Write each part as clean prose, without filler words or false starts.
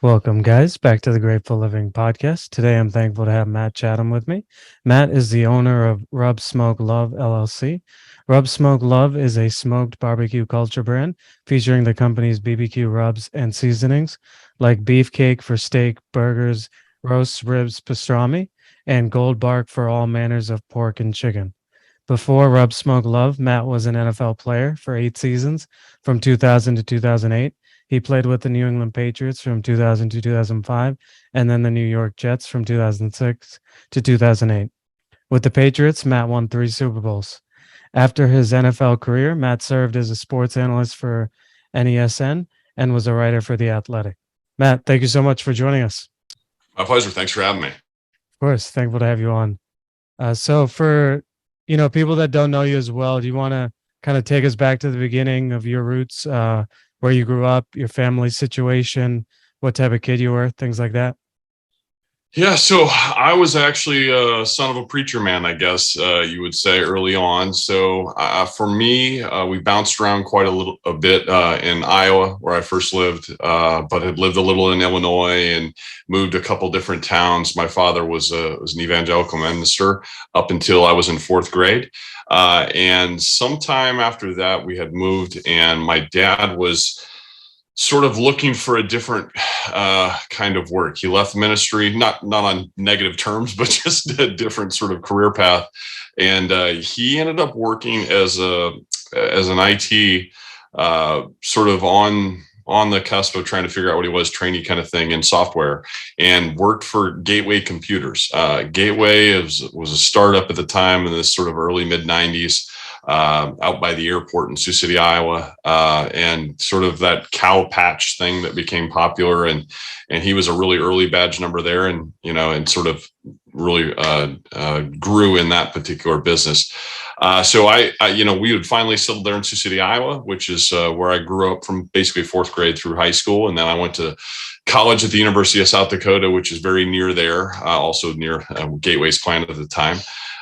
Welcome, guys, back to the Grateful Living podcast. Today, I'm thankful to have Matt Chatham with me. Matt is the owner of Rub Smoke Love LLC. Rub Smoke Love is a smoked barbecue culture brand featuring the company's BBQ rubs and seasonings like beefcake for steak, burgers, roasts, ribs, pastrami, and gold bark for all manners of pork and chicken. Before Rub Smoke Love, Matt was an NFL player for 8 seasons from 2000 to 2008. He played with the New England Patriots from 2000 to 2005, and then the New York Jets from 2006 to 2008. With the Patriots, Matt won 3 Super Bowls. After his NFL career, Matt served as a sports analyst for NESN and was a writer for The Athletic. Matt, thank you so much for joining us. My pleasure. Thanks for having me. Of course, thankful to have you on. So for people that don't know you as well, do you want to kind of take us back to the beginning of your roots, where you grew up, your family situation, what type of kid you were, things like that? Yeah, so I was actually a son of a preacher man, I guess you would say early on. So for me, we bounced around quite a bit in Iowa, where I first lived, but had lived a little in Illinois and moved a couple different towns. My father was an evangelical minister up until I was in fourth grade. And sometime after that, we had moved, and my dad was sort of looking for a different kind of work. He left ministry, not on negative terms, but just a different sort of career path. And he ended up working as an IT sort of on the cusp of trying to figure out what he was, trainee kind of thing in software, and worked for Gateway Computers. Gateway was a startup at the time in this sort of early mid 90s. Out by the airport in Sioux City, Iowa, and sort of that cow patch thing that became popular. And he was a really early badge number there, and sort of really grew in that particular business. So we would finally settle there in Sioux City, Iowa, which is where I grew up from basically fourth grade through high school. And then I went to college at the University of South Dakota, which is very near there, also near Gateway's plant at the time.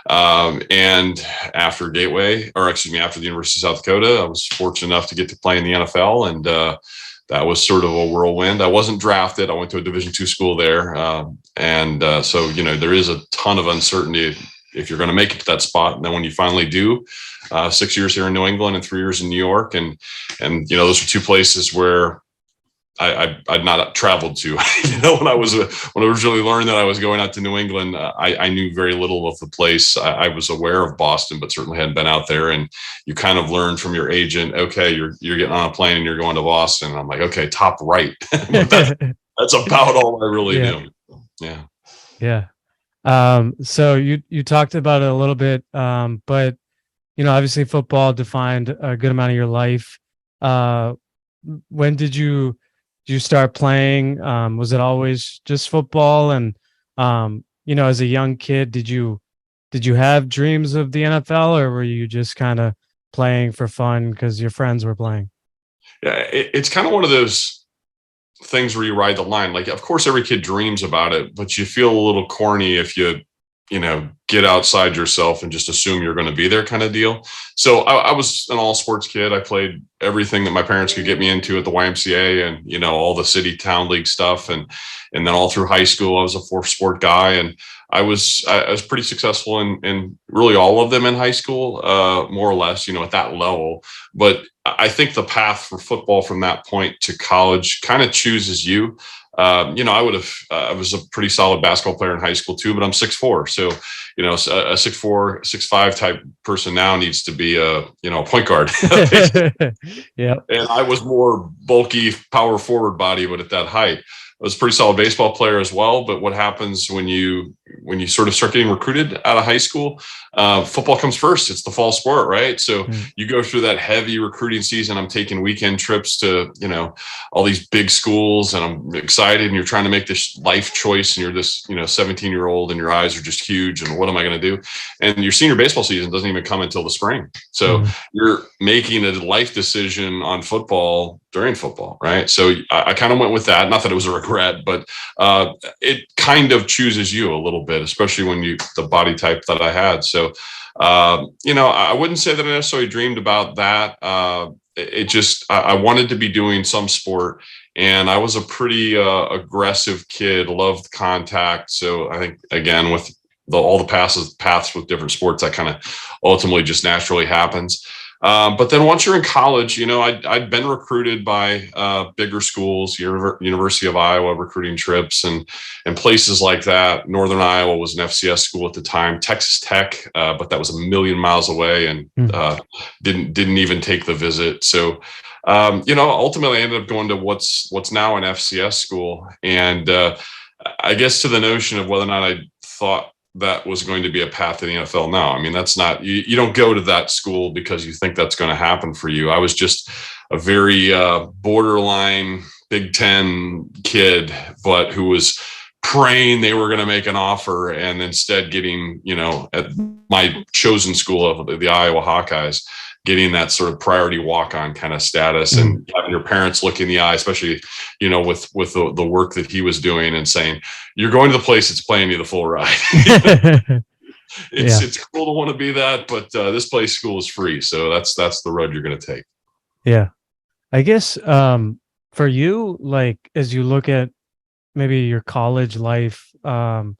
And after after the University of South Dakota, I was fortunate enough to get to play in the NFL, and that was sort of a whirlwind. I wasn't drafted. I went to a Division II school there, so there is a ton of uncertainty if you're going to make it to that spot. And then when you finally do, 6 years here in New England and 3 years in New York, and those are two places where I'd not traveled to. When I originally learned that I was going out to New England, I knew very little of the place. I was aware of Boston, but certainly hadn't been out there. And you kind of learn from your agent, okay, you're getting on a plane and you're going to Boston. And I'm like, okay, top right. That's about all I really knew. Yeah. Yeah. So you talked about it a little bit, but obviously football defined a good amount of your life. When did you start playing? Was it always just football? And as a young kid, did you have dreams of the NFL, or were you just kind of playing for fun because your friends were playing? Yeah, it's kind of one of those things where you ride the line. Like, of course, every kid dreams about it, but you feel a little corny if you get outside yourself and just assume you're going to be there, kind of deal. So I was an all sports kid. I played everything that my parents could get me into at the YMCA and, all the city town league stuff. And then all through high school, I was a four sport guy, and I was pretty successful in really all of them in high school, more or less, at that level. But I think the path for football from that point to college kind of chooses you. I was a pretty solid basketball player in high school too, but I'm 6'4". So, a 6'4", 6'5" type person now needs to be a point guard. Yeah. And I was more bulky power forward body, but at that height, I was a pretty solid baseball player as well. But what happens when you sort of start getting recruited out of high school, football comes first. It's the fall sport, right? So you go through that heavy recruiting season. I'm taking weekend trips to, all these big schools, and I'm excited, and you're trying to make this life choice, and you're this, 17-year-old, and your eyes are just huge. And what am I going to do? And your senior baseball season doesn't even come until the spring. So you're making a life decision on football during football, right? So I kind of went with that. Not that it was a regret, but it kind of chooses you a little bit, especially when the body type that I had. So, I wouldn't say that I necessarily dreamed about that. I wanted to be doing some sport. And I was a pretty aggressive kid, loved contact. So I think, again, with all the paths with different sports, that kind of ultimately just naturally happens. But then once you're in college, I'd been recruited by bigger schools, University of Iowa recruiting trips and places like that. Northern Iowa was an FCS school at the time, Texas Tech, but that was a million miles away and didn't even take the visit. So, ultimately I ended up going to what's now an FCS school. And I guess to the notion of whether or not I thought that was going to be a path to the NFL. No, I mean, that's not, you don't go to that school because you think that's going to happen for you. I was just a very borderline Big Ten kid, but who was praying they were going to make an offer and instead getting, at my chosen school of the Iowa Hawkeyes, getting that sort of priority walk-on kind of status and having your parents look in the eye, especially, with the work that he was doing and saying, you're going to the place that's paying you the full ride. It's cool to want to be that, but this place school is free. So that's the road you're going to take. Yeah. I guess for you, like, as you look at maybe your college life, given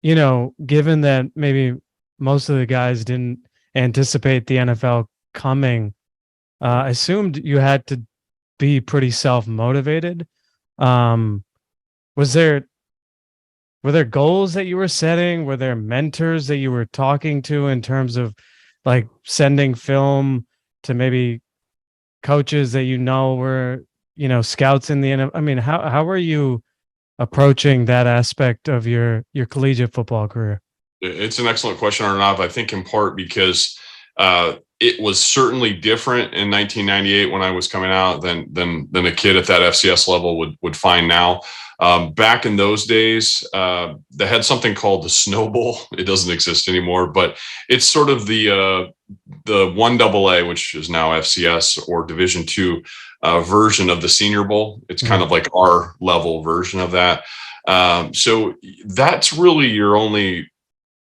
that maybe most of the guys didn't anticipate the NFL coming, I assumed you had to be pretty self-motivated. Were there goals that you were setting? Were there mentors that you were talking to in terms of like sending film to maybe coaches that were, scouts in the NFL? I mean, how were you approaching that aspect of your collegiate football career? It's an excellent question, Arnav. I think in part because it was certainly different in 1998 when I was coming out than a kid at that FCS level would find now. Back in those days, they had something called the Snow Bowl. It doesn't exist anymore, but it's sort of the 1AA, which is now FCS or Division II version of the Senior Bowl. It's kind of like our level version of that. So that's really your only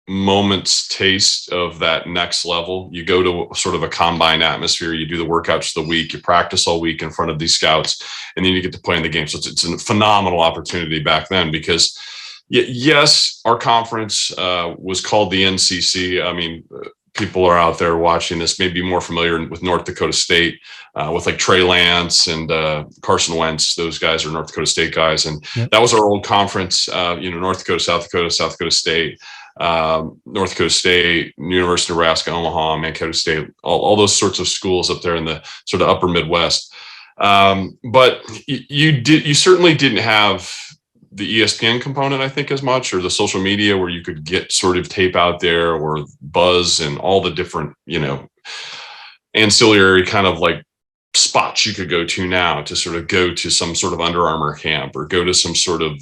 moment's taste of that next level. You go to sort of a combine atmosphere, you do the workouts of the week, you practice all week in front of these scouts, and then you get to play in the game. So it's a phenomenal opportunity back then because yes, our conference was called the NCC. I mean, people are out there watching this may be more familiar with North Dakota State, with like Trey Lance and Carson Wentz. Those guys are North Dakota State guys. And that was our old conference, North Dakota, South Dakota State, North Dakota State, University of Nebraska, Omaha, Mankato State, all those sorts of schools up there in the sort of upper Midwest. But you certainly didn't have the ESPN component, I think, as much, or the social media where you could get sort of tape out there or buzz and all the different, ancillary kind of like spots you could go to now to sort of go to some sort of Under Armour camp or go to some sort of,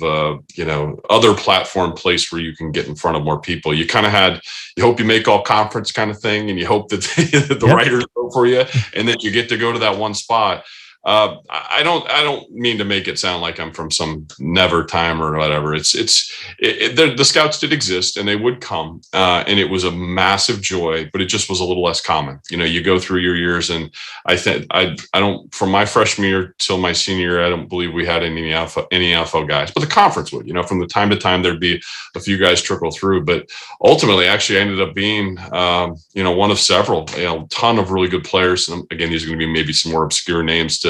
other platform place where you can get in front of more people. You kind of you hope you make all conference kind of thing, and you hope that the writers vote for you and that you get to go to that one spot. I don't mean to make it sound like I'm from some never time or whatever. The scouts did exist and they would come, and it was a massive joy, but it just was a little less common. You go through your years, and I think I don't, from my freshman year till my senior year, I don't believe we had any NFL guys, but the conference would, from the time to time, there'd be a few guys trickle through, but ultimately actually I ended up being, one of several, ton of really good players. And again, these are going to be maybe some more obscure names to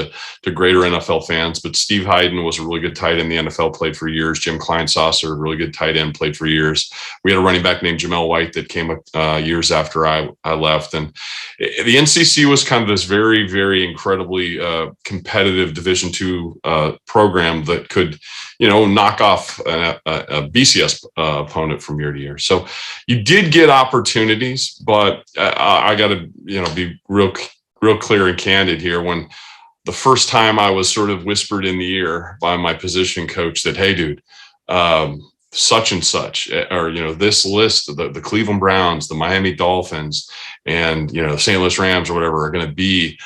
greater NFL fans, but Steve Hyden was a really good tight end in the NFL, played for years. Jim Kleinsasser, really good tight end, played for years. We had a running back named Jamel White that came up years after I left. And the NCC was kind of this very, very incredibly competitive Division II program that could, knock off a BCS opponent from year to year. So you did get opportunities, but I got to, be real clear and candid here. When the first time I was sort of whispered in the ear by my position coach that, hey, dude, such and such, or, this list, the Cleveland Browns, the Miami Dolphins, and, St. Louis Rams or whatever are going to be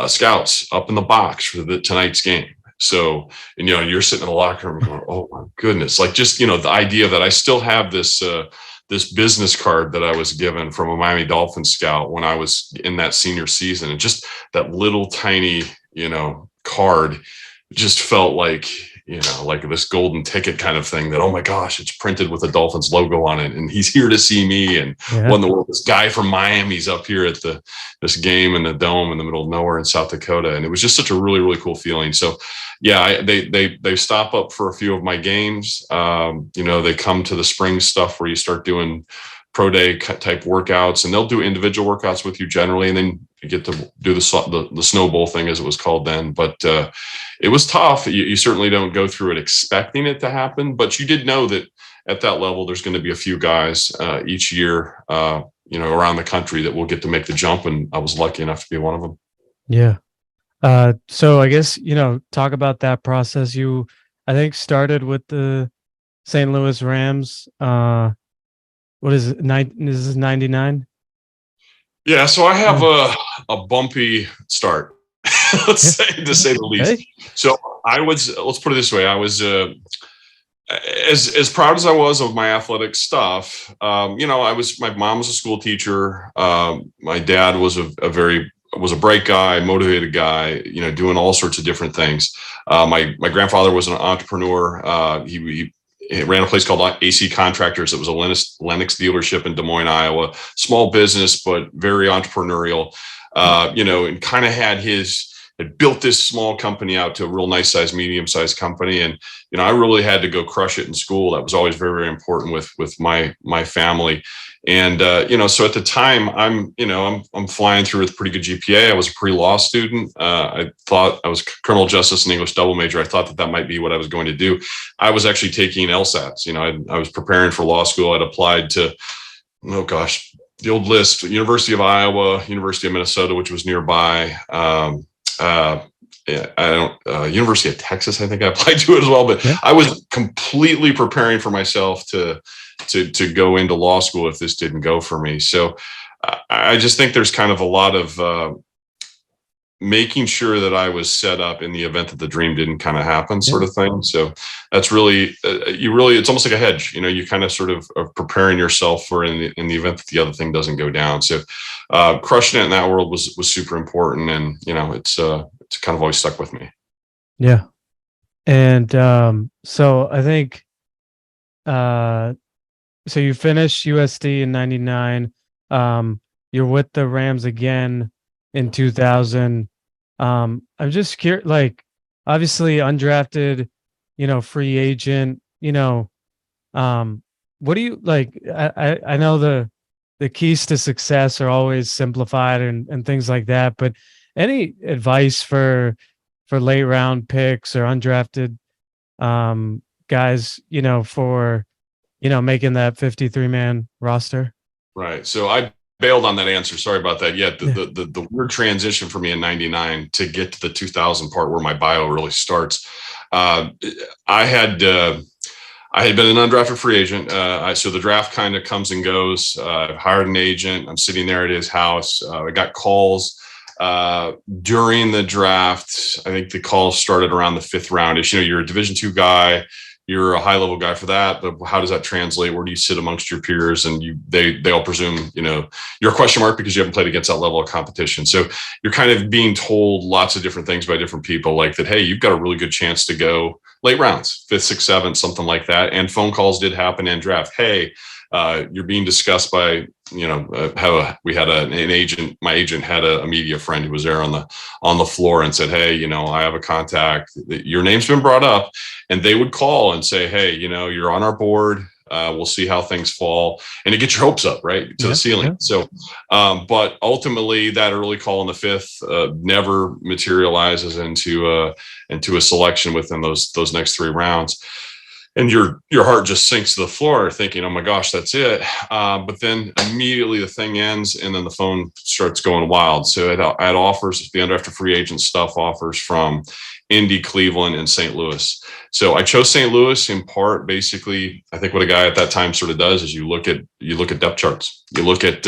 scouts up in the box for tonight's game. So, and, you're sitting in the locker room going, oh my goodness, like just, the idea that I still have this business card that I was given from a Miami Dolphins scout when I was in that senior season, and just that little tiny, card just felt like, like this golden ticket kind of thing that, oh my gosh, it's printed with the Dolphins logo on it. And he's here to see me. And what in the world, this guy from Miami's up here at this game in the dome in the middle of nowhere in South Dakota. And it was just such a really, really cool feeling. So yeah, they stop up for a few of my games. They come to the spring stuff where you start doing pro day type workouts, and they'll do individual workouts with you generally, and then you get to do the snow bowl thing, as it was called then. But it was tough. You certainly don't go through it expecting it to happen, but you did know that at that level, there's going to be a few guys each year, around the country that will get to make the jump, and I was lucky enough to be one of them. Yeah. So I guess, talk about that process. You, I think, started with the St. Louis Rams. What is it? This is 99? Yeah, so I have a bumpy start, to say the least. Okay. So let's put it this way. I was as proud as I was of my athletic stuff. My mom was a school teacher. My dad was was a bright guy, motivated guy, doing all sorts of different things. My grandfather was an entrepreneur. He ran a place called AC Contractors. It was a Lennox dealership in Des Moines, Iowa. Small business, but very entrepreneurial. And kind of had built this small company out to a real nice size, medium sized company. And, I really had to go crush it in school. That was always very, very important with my family. And, so at the time I'm flying through with a pretty good GPA. I was a pre-law student. I thought I was criminal justice and English double major. I thought that might be what I was going to do. I was actually taking LSATs. I was preparing for law school. I'd applied to, the old list: University of Iowa, University of Minnesota, which was nearby. University of Texas, I think I applied to it as well. But I was completely preparing for myself to go into law school if this didn't go for me. So I just think there's kind of a lot of making sure that I was set up in the event that the dream didn't kind of happen, sort of thing. So that's really, it's almost like a hedge. You kind of sort of are preparing yourself for in the event that the other thing doesn't go down. So crushing it in that world was super important, and it's kind of always stuck with me. Yeah. And so I think so you finished USD in 99. You're with the Rams again in 2000. I'm just curious, like, obviously undrafted, free agent, what do you like? I know the keys to success are always simplified and things like that, but any advice for late round picks or undrafted guys, for making that 53-man roster? Right. So I bailed on that answer. Sorry about that. Yeah, the weird transition for me in 99 to get to the 2000 part where my bio really starts. I had been an undrafted free agent. So the draft kind of comes and goes. I've hired an agent. I'm sitting there at his house. I got calls during the draft. I think the calls started around the 5th round-ish. You're a Division II guy. You're a high level guy for that, but how does that translate? Where do you sit amongst your peers? And they all presume, you're a question mark because you haven't played against that level of competition. So you're kind of being told lots of different things by different people, like that, hey, you've got a really good chance to go late rounds, 5th, 6th, 7th, something like that. And phone calls did happen in draft. Hey, you're being discussed by, how we had an agent. My agent had a media friend who was there on the floor and said, hey, I have a contact. Your name's been brought up. And they would call and say, hey, you're on our board. We'll see how things fall, and to get your hopes up, right, to the ceiling. Yeah. So, but ultimately that early call in the 5th never materializes into a selection within those next 3 rounds. And your heart just sinks to the floor thinking, oh my gosh, that's it. But then immediately the thing ends, and then the phone starts going wild. So I had offers, the undrafted free agent stuff, offers from Indy, Cleveland, and St. Louis. So I chose St. Louis in part. Basically, I think what a guy at that time sort of does is you look at depth charts, you look at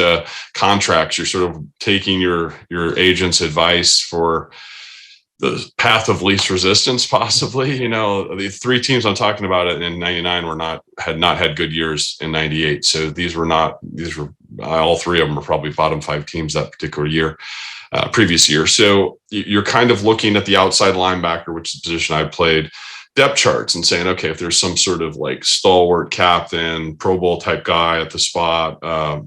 contracts. You're sort of taking your agent's advice for the path of least resistance, possibly. The 3 teams I'm talking about in 99 had not had good years in 98. So these were all three of them are probably bottom 5 teams that particular year, previous year. So you're kind of looking at the outside linebacker, which is the position I played, depth charts and saying, okay, if there's some sort of like stalwart captain, Pro Bowl type guy at the spot,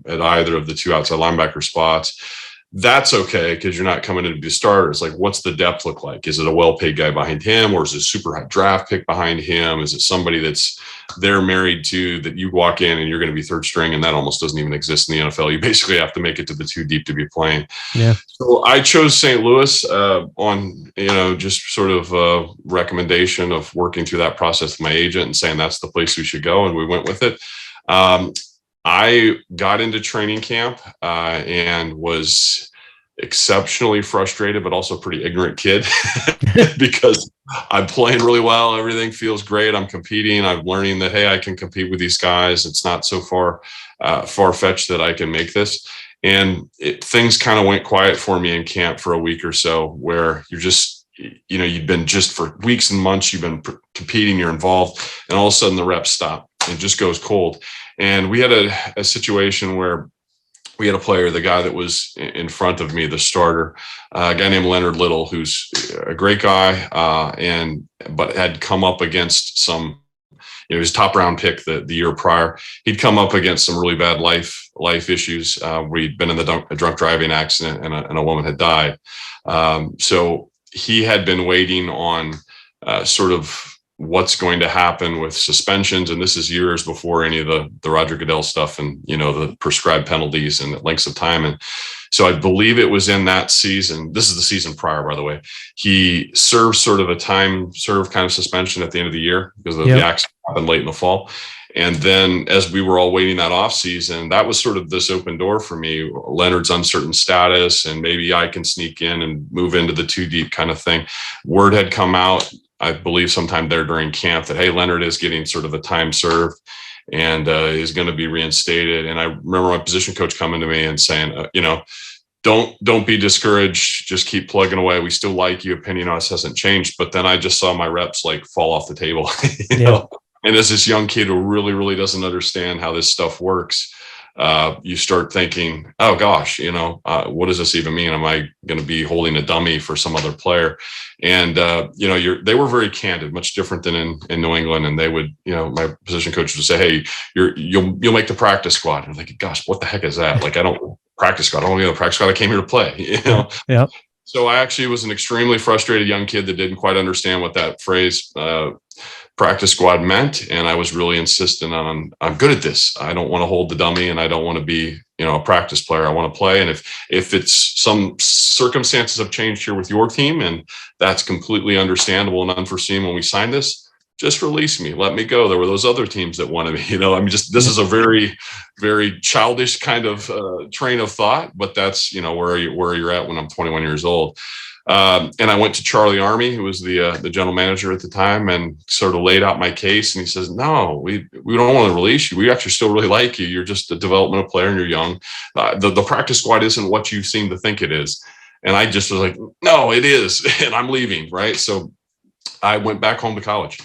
at either of the two outside linebacker spots, that's okay because you're not coming in to be starters. Like, what's the depth look like? Is it a well-paid guy behind him, or is it a super high draft pick behind him? Is it somebody that's they're married to that you walk in and you're going to be third string, and that almost doesn't even exist in the NFL? You basically have to make it to the 2 deep to be playing. Yeah. So I chose St. Louis on, just sort of recommendation of working through that process with my agent and saying that's the place we should go, and we went with it. I got into training camp and was exceptionally frustrated, but also pretty ignorant kid because I'm playing really well. Everything feels great. I'm competing. I'm learning that, hey, I can compete with these guys. It's not so far-fetched that I can make this. And things kind of went quiet for me in camp for a week or so, where you're just, you've been just for weeks and months, you've been competing, you're involved, and all of a sudden the reps stop. It just goes cold. And we had a situation where we had a player, the guy that was in front of me, the starter, a guy named Leonard Little, who's a great guy, but had come up against some, his top round pick the year prior. He'd come up against some really bad life issues. We'd been in a drunk driving accident, and a woman had died. So he had been waiting on sort of what's going to happen with suspensions. And this is years before any of the Roger Goodell stuff and, the prescribed penalties and lengths of time. And so I believe it was in that season. This is the season prior, by the way. He served sort of a time served kind of suspension at the end of the year because the accident happened late in the fall. And then as we were all waiting that off season, that was sort of this open door for me, Leonard's uncertain status, and maybe I can sneak in and move into the 2 deep kind of thing. Word had come out, I believe sometime there during camp, that, hey, Leonard is getting sort of a time served and is going to be reinstated. And I remember my position coach coming to me and saying, don't be discouraged. Just keep plugging away. We still like you. Opinion on us hasn't changed. But then I just saw my reps like fall off the table, know? And as this young kid who really, really doesn't understand how this stuff works, you start thinking, oh gosh, what does this even mean? Am I going to be holding a dummy for some other player? And, they were very candid, much different than in New England. And they would, my position coach would say, hey, you'll make the practice squad. And I'm like, gosh, what the heck is that? Like, I don't practice squad. I don't want to be on the practice squad. I came here to play, Yeah. So I actually was an extremely frustrated young kid that didn't quite understand what that phrase, practice squad meant. And I was really insistent on, I'm good at this. I don't want to hold the dummy, and I don't want to be, a practice player. I want to play. And if it's some circumstances have changed here with your team, and that's completely understandable and unforeseen when we signed this, just release me, let me go. There were those other teams that wanted me, this is a very, very childish kind of train of thought, but that's, where you're at when I'm 21 years old. And I went to Charlie Army, who was the general manager at the time, and sort of laid out my case. And he says, no, we don't want to release you. We actually still really like you. You're just a developmental player and you're young. The practice squad isn't what you seem to think it is. And I just was like, no, it is. And I'm leaving. Right. So I went back home to college.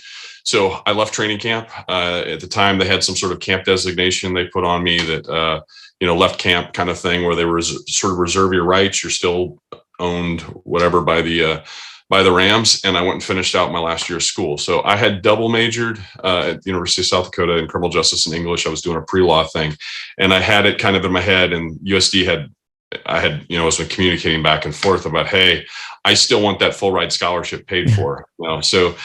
So I left training camp. At the time, they had some sort of camp designation they put on me that, left camp kind of thing, where they were sort of reserve your rights. You're still owned whatever by the Rams. And I went and finished out my last year of school. So I had double majored at the University of South Dakota in criminal justice and English. I was doing a pre-law thing, and I had it kind of in my head, and USD was communicating back and forth about, hey, I still want that full ride scholarship paid for. So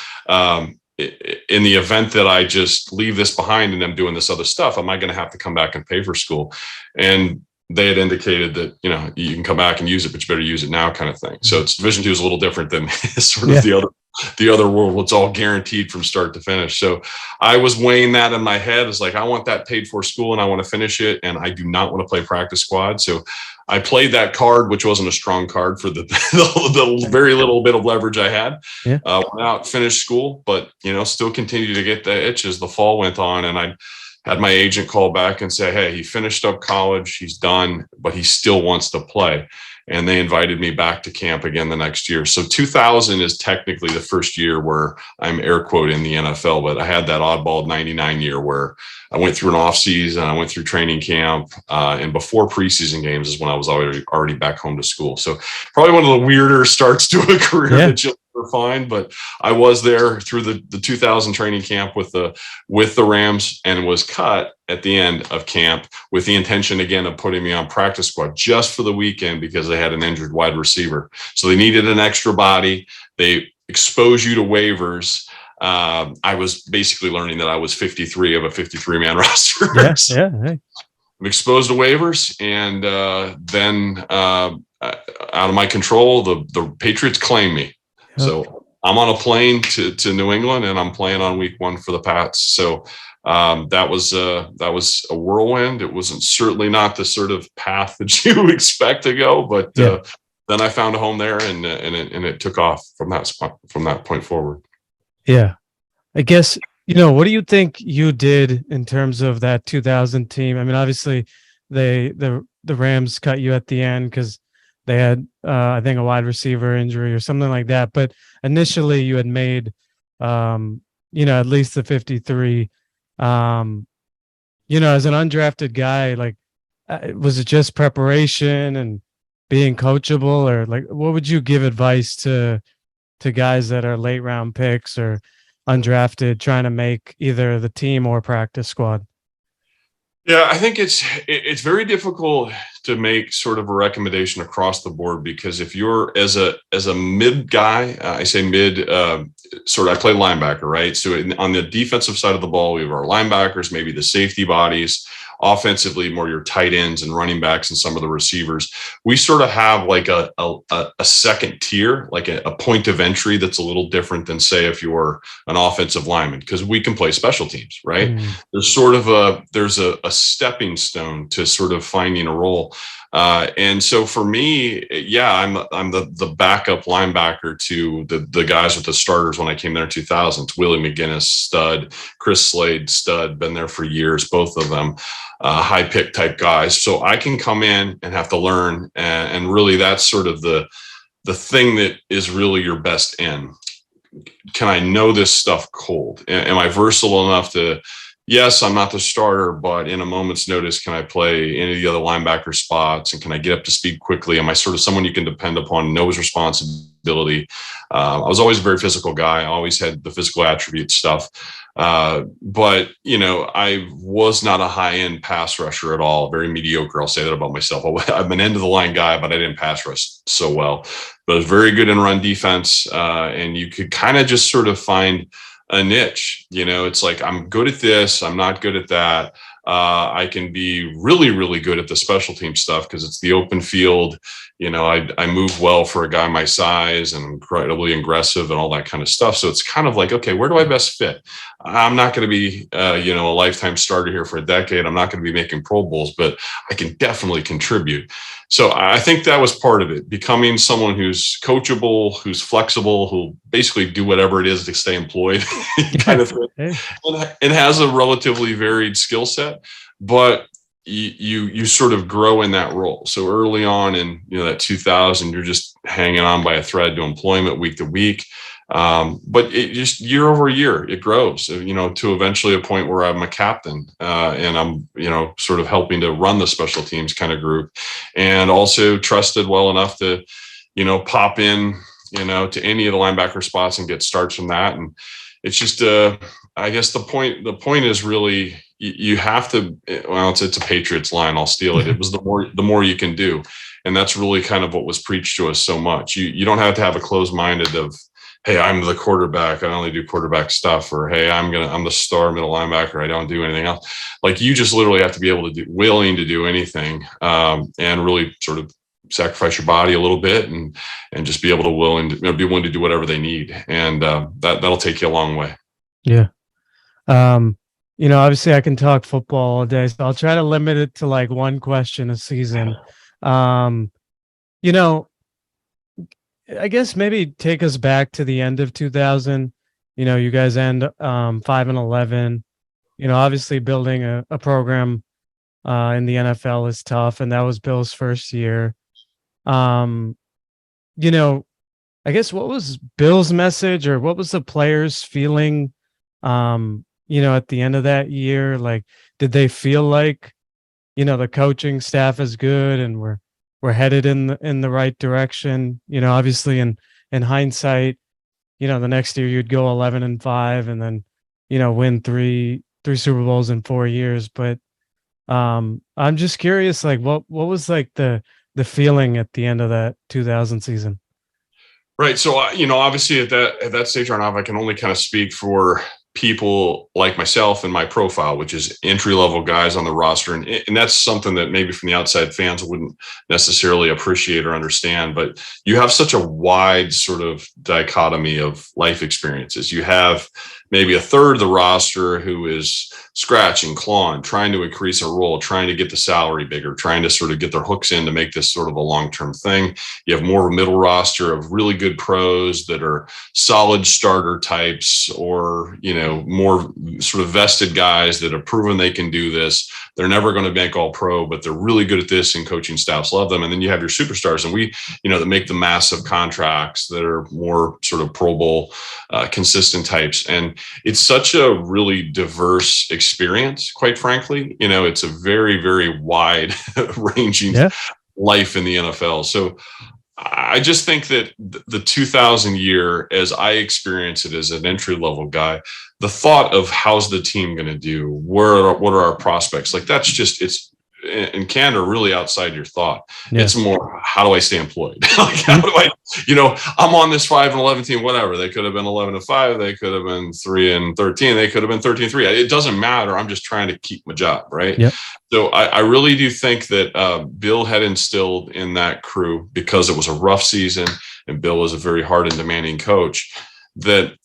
in the event that I just leave this behind and I'm doing this other stuff, am I going to have to come back and pay for school? And they had indicated that, you can come back and use it, but you better use it now, kind of thing. So it's Division II is a little different than sort of the other world. It's all guaranteed from start to finish. So I was weighing that in my head. It's like, I want that paid for school and I want to finish it. And I do not want to play practice squad. So I played that card, which wasn't a strong card for the very little bit of leverage I had. Yeah. Went out, finished school, but, still continued to get the itch as the fall went on. And I had my agent call back and say, hey, he finished up college, he's done, but he still wants to play. and they invited me back to camp again the next year. So 2000 is technically the first year where I'm air quote in the NFL, but I had that oddball 99 year where I went through an off season, I went through training camp, and before preseason games is when I was already back home to school. So probably one of the weirder starts to a career that you'll never find, but I was there through the 2000 training camp with the Rams, and was cut at the end of camp with the intention again of putting me on practice squad just for the weekend because they had an injured wide receiver. So they needed an extra body. They expose you to waivers. I was basically learning that I was 53 of a 53-man roster. Hey. I'm exposed to waivers, and then out of my control, the Patriots claim me. So I'm on a plane to New England, and I'm playing on week 1 for the Pats. So that was a whirlwind. It wasn't certainly not the sort of path that you expect to go, but then I found a home there, and it took off from that point forward. Yeah, I guess, what do you think you did in terms of that 2000 team? I mean, obviously the Rams cut you at the end because they had, I think, a wide receiver injury or something like that. But initially you had made, at least the 53, as an undrafted guy, like, was it just preparation and being coachable, or like, what would you give advice to guys that are late round picks or undrafted trying to make either the team or practice squad? Yeah, I think it's very difficult to make sort of a recommendation across the board, because if you're as a mid guy, I say mid, I play linebacker, right? So on the defensive side of the ball, we have our linebackers, maybe the safety bodies. Offensively, more your tight ends and running backs and some of the receivers. We sort of have like a second tier, like a point of entry that's a little different than, say, if you're an offensive lineman, because we can play special teams, right? There's sort of a stepping stone to sort of finding a role. And so for me, I'm the backup linebacker to the guys with the starters when I came there in 2000. Willie McGinnis, stud. Chris Slade, stud. Been there for years, both of them. High pick type guys. So I can come in and have to learn. And really that's sort of the thing that is really your best end. Can I know this stuff cold? Am I versatile enough to, yes, I'm not the starter, but in a moment's notice, can I play any of the other linebacker spots? And can I get up to speed quickly? Am I sort of someone you can depend upon, knows responsibility? I was always a very physical guy. I always had the physical attribute stuff. But, I was not a high-end pass rusher at all. Very mediocre. I'll say that about myself. I'm an end-of-the-line guy, but I didn't pass rush so well. But I was very good in run defense, and you could kind of just sort of find a niche. It's like, I'm good at this, I'm not good at that. I can be really, really good at the special team stuff because it's the open field. I move well for a guy my size and incredibly aggressive and all that kind of stuff. So it's kind of like, okay, where do I best fit? I'm not going to be, a lifetime starter here for a decade. I'm not going to be making Pro Bowls, but I can definitely contribute. So I think that was part of it, becoming someone who's coachable, who's flexible, who'll basically do whatever it is to stay employed kind of thing. And has a relatively varied skill set, but you sort of grow in that role. So early on in that 2000, you're just hanging on by a thread to employment week to week. But it just year over year, it grows, to eventually a point where I'm a captain, and I'm, sort of helping to run the special teams kind of group, and also trusted well enough to, pop in, to any of the linebacker spots and get starts from that. And it's just, I guess the point is really, you have to, well, it's a Patriots line. I'll steal it. It was the more you can do. And that's really kind of what was preached to us so much. You don't have to have a closed-minded of, hey, I'm the quarterback, I only do quarterback stuff, or hey, I'm the star middle linebacker, I don't do anything else. Like, you just literally have to be able to willing to do anything, and really sort of sacrifice your body a little bit and just be able to be willing to do whatever they need. And that'll take you a long way. Yeah. Obviously I can talk football all day, so I'll try to limit it to like one question a season. I guess maybe take us back to the end of 2000. You guys end 5-11. Obviously building a program in the NFL is tough, and that was Bill's first year. Um, you know, I guess what was Bill's message or what was the players feeling at the end of that year? Like, did they feel like, the coaching staff is good and we're headed in the right direction? Obviously in hindsight, the next year you'd go 11-5 and then, win three Super Bowls in 4 years. But I'm just curious, like what was like the feeling at the end of that 2000 season? Right. So, obviously at that stage, Arnav, I can only kind of speak for people like myself and my profile, which is entry level guys on the roster. And that's something that maybe from the outside fans wouldn't necessarily appreciate or understand. But you have such a wide sort of dichotomy of life experiences. You have maybe a third of the roster who is scratching, clawing, trying to increase a role, trying to get the salary bigger, trying to sort of get their hooks in to make this sort of a long-term thing. You have more of a middle roster of really good pros that are solid starter types, or, more sort of vested guys that have proven they can do this. They're never going to make all pro, but they're really good at this and coaching staffs love them. And then you have your superstars, and that make the massive contracts that are more sort of Pro Bowl consistent types. And it's such a really diverse experience, quite frankly. It's a very, very wide ranging life in the NFL. So I just think that the 2000 year, as I experience it as an entry level guy, the thought of how's the team going to do, what are our prospects, like it's in Canada really outside your thought. Yeah. It's more, how do I stay employed? Like, how do I, I'm on this 5-11 team, whatever. They could have been 11-5. They could have been 3-13. They could have been 13-3. It doesn't matter. I'm just trying to keep my job. Right. Yep. So I really do think that Bill had instilled in that crew, because it was a rough season and Bill was a very hard and demanding coach, that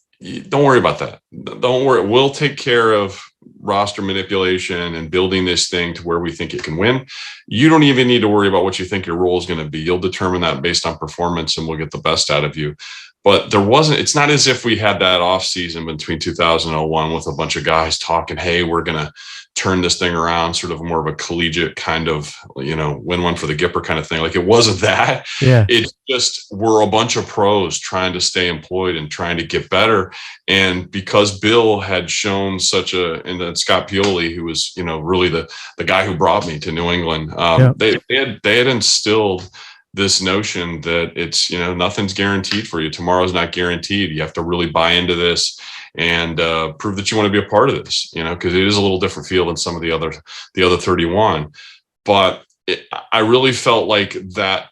don't worry about that. Don't worry. We'll take care of roster manipulation and building this thing to where we think it can win. You don't even need to worry about what you think your role is going to be. You'll determine that based on performance, and we'll get the best out of you. But it's not as if we had that off season between 2001 with a bunch of guys talking, hey, we're going to turn this thing around, sort of more of a collegiate kind of, win one for the Gipper kind of thing. Like, it wasn't that. Yeah. It's just, we're a bunch of pros trying to stay employed and trying to get better. And because Bill had shown and then Scott Pioli, who was, really the guy who brought me to New England, they had instilled this notion that it's, nothing's guaranteed for you. Tomorrow's not guaranteed. You have to really buy into this and prove that you want to be a part of this, because it is a little different feel than some of the other 31. But I really felt like that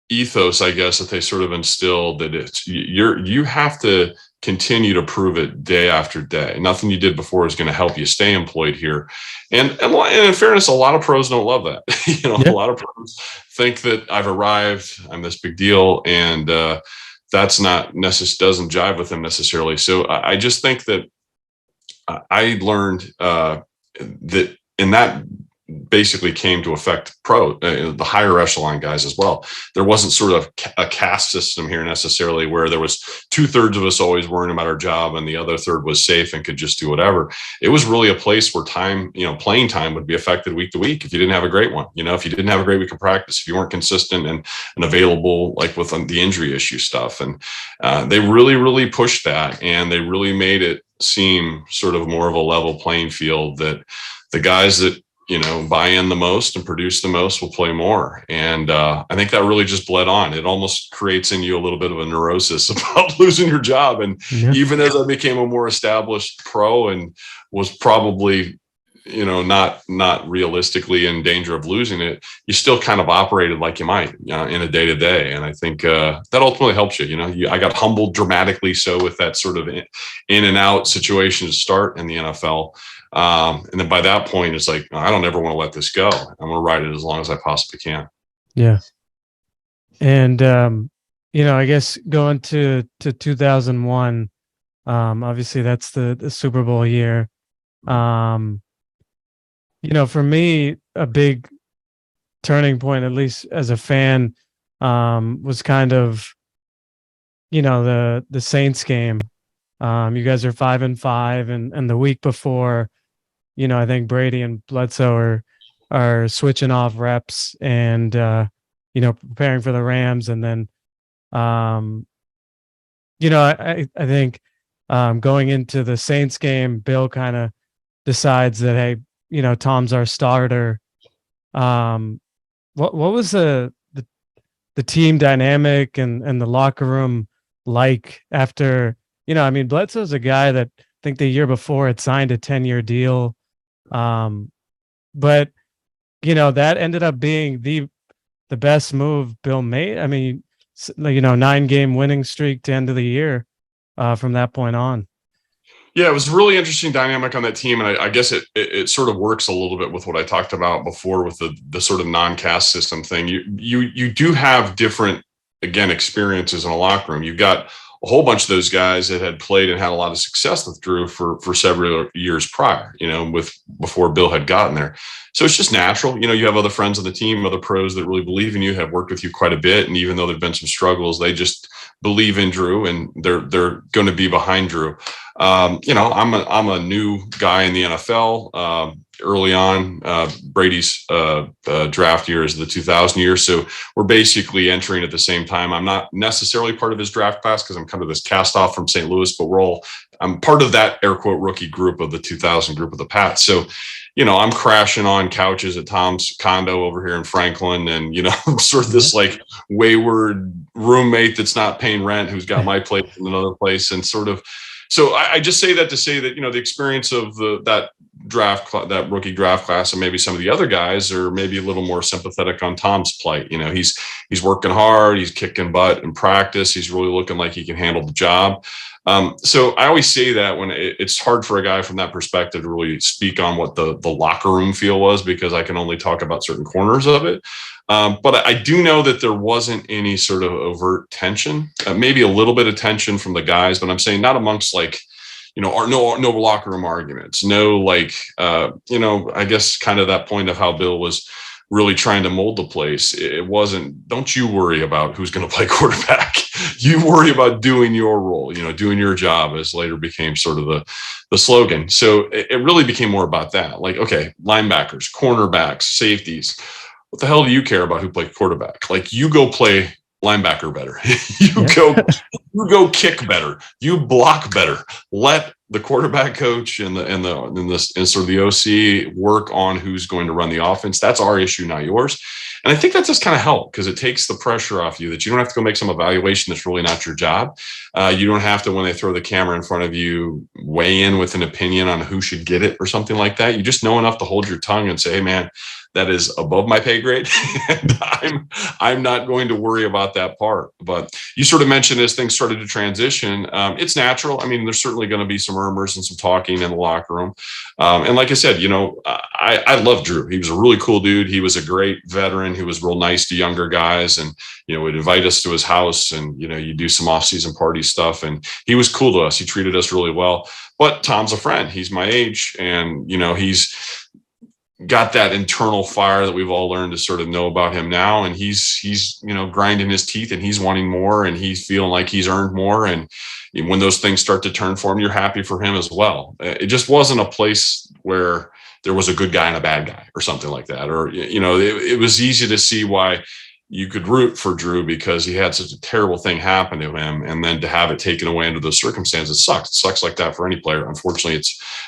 ethos, I guess, that they sort of instilled, that you have to continue to prove it day after day. Nothing you did before is going to help you stay employed here. And in fairness, a lot of pros don't love that. A lot of pros think that I've arrived, I'm this big deal, and that's not doesn't jive with them necessarily. So I just think that I learned that, and that basically came to affect the higher echelon guys as well. There wasn't sort of a caste system here necessarily, where there was 2/3 of us always worrying about our job and the other third was safe and could just do whatever. It was really a place where time, playing time would be affected week to week if you didn't have a great one. If you didn't have a great week of practice, if you weren't consistent and available, like with the injury issue stuff. And they really, really pushed that, and they really made it seem sort of more of a level playing field, that the guys that buy in the most and produce the most will play more. And I think that really just bled on. It almost creates in you a little bit of a neurosis about losing your job. And even as I became a more established pro and was probably, not realistically in danger of losing it, you still kind of operated like you might in a day to day. And I think that ultimately helps you. I got humbled dramatically so with that sort of in and out situation to start in the NFL. And then by that point, it's like, I don't ever want to let this go. I'm going to ride it as long as I possibly can. Yeah. And, I guess going to 2001, obviously that's the Super Bowl year. For me, a big turning point, at least as a fan, was kind of, the Saints game. You guys are 5-5, and the week before, I think Brady and Bledsoe are switching off reps, and preparing for the Rams. And then, um, I think going into the Saints game, Bill kind of decides that, hey, Tom's our starter. What was the team dynamic and the locker room like after, Bledsoe's a guy that I think the year before had signed a 10-year deal. But that ended up being the best move Bill made. I mean, 9-game winning streak to end of the year from that point on. Yeah, it was a really interesting dynamic on that team, and I guess it sort of works a little bit with what I talked about before with the sort of non-caste system thing. You do have different, again, experiences in a locker room. You've got a whole bunch of those guys that had played and had a lot of success with Drew for several years prior, with before Bill had gotten there. So it's just natural. You have other friends on the team, other pros that really believe in you, have worked with you quite a bit, and even though there've been some struggles, they just believe in Drew and they're going to be behind Drew. I'm a new guy in the NFL. Early on, Brady's draft year is the 2000 year, so we're basically entering at the same time. I'm not necessarily part of his draft class because I'm kind of this cast off from St. Louis, but I'm part of that air quote rookie group of the 2000 group of the Pats. So I'm crashing on couches at Tom's condo over here in Franklin, and I'm sort of this like wayward roommate that's not paying rent, who's got my place in another place, and sort of. So I just say that to say that the experience of that rookie draft class, and maybe some of the other guys are maybe a little more sympathetic on Tom's plight. He's working hard, he's kicking butt in practice, he's really looking like he can handle the job. So I always say that when it's hard for a guy from that perspective to really speak on what the locker room feel was, because I can only talk about certain corners of it. But I do know that there wasn't any sort of overt tension, maybe a little bit of tension from the guys, but I'm saying not amongst no locker room arguments, no I guess kind of that point of how Bill was really trying to mold the place. It wasn't, don't you worry about who's going to play quarterback. You worry about doing your role, doing your job, as later became sort of the slogan. So it really became more about that. Like, okay, linebackers, cornerbacks, safeties. What the hell do you care about who played quarterback? Like, you go play linebacker better. You go kick better. You block better. Let the quarterback coach and sort of the OC work on who's going to run the offense. That's our issue, not yours. And I think that just kind of helped, because it takes the pressure off you that you don't have to go make some evaluation that's really not your job. You don't have to, when they throw the camera in front of you, weigh in with an opinion on who should get it or something like that. You just know enough to hold your tongue and say, hey, man, that is above my pay grade, and I'm not going to worry about that part. But you sort of mentioned as things started to transition, it's natural. I mean, there's certainly going to be some murmurs and some talking in the locker room. And like I said, I love Drew. He was a really cool dude. He was a great veteran who was real nice to younger guys, and would invite us to his house, and you do some off-season party stuff. And he was cool to us. He treated us really well. But Tom's a friend. He's my age, and he's got that internal fire that we've all learned to sort of know about him now. And he's grinding his teeth, and he's wanting more, and he's feeling like he's earned more. And when those things start to turn for him, you're happy for him as well. It just wasn't a place where there was a good guy and a bad guy or something like that. Or, it was easy to see why you could root for Drew, because he had such a terrible thing happen to him. And then to have it taken away under those circumstances sucks. It sucks like that for any player. Unfortunately,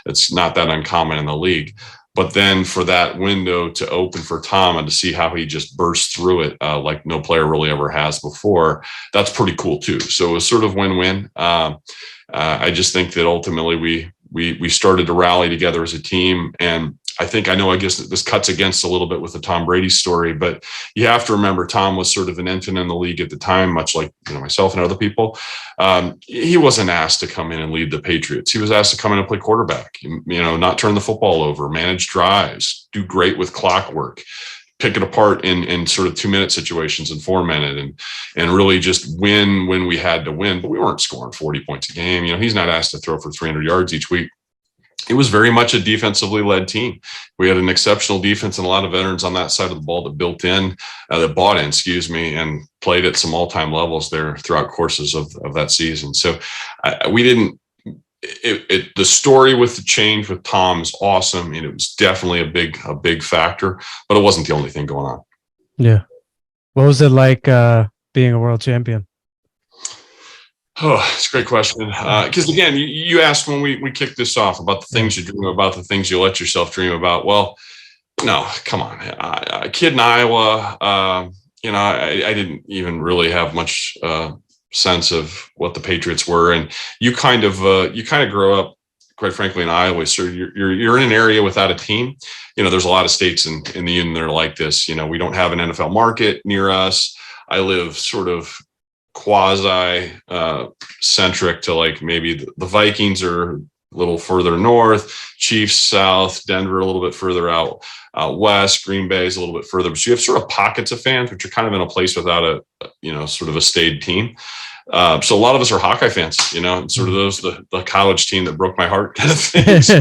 it's not that uncommon in the league. But then for that window to open for Tom and to see how he just burst through it like no player really ever has before, that's pretty cool too. So it was sort of win-win. I just think that ultimately we started to rally together as a team. And I guess this cuts against a little bit with the Tom Brady story, but you have to remember Tom was sort of an ensign in the league at the time, much like myself and other people. He wasn't asked to come in and lead the Patriots. He was asked to come in and play quarterback, not turn the football over, manage drives, do great with clock work, pick it apart in sort of 2-minute situations and 4-minute, and really just win when we had to win. But we weren't scoring 40 points a game. He's not asked to throw for 300 yards each week. It was very much a defensively led team. We had an exceptional defense and a lot of veterans on that side of the ball that bought in, and played at some all-time levels there throughout courses of that season. So we didn't, the story with the change with Tom's awesome. And it was definitely a big factor, but it wasn't the only thing going on. Yeah. What was it like being a world champion? Oh, it's a great question. Because again, you asked when we kicked this off about the Yeah. things you dream about, the things you let yourself dream about. Well, no, come on. A kid in Iowa, I didn't even really have much sense of what the Patriots were, and you kind of grow up, quite frankly, in Iowa. So you're in an area without a team. There's a lot of states in the union that are like this. We don't have an NFL market near us. I live sort of quasi centric to like maybe the Vikings are a little further north, Chiefs south, Denver a little bit further out west, Green Bay is a little bit further. But you have sort of pockets of fans, which are kind of in a place without sort of a staid team. So a lot of us are Hawkeye fans, and sort of the college team that broke my heart kind of things.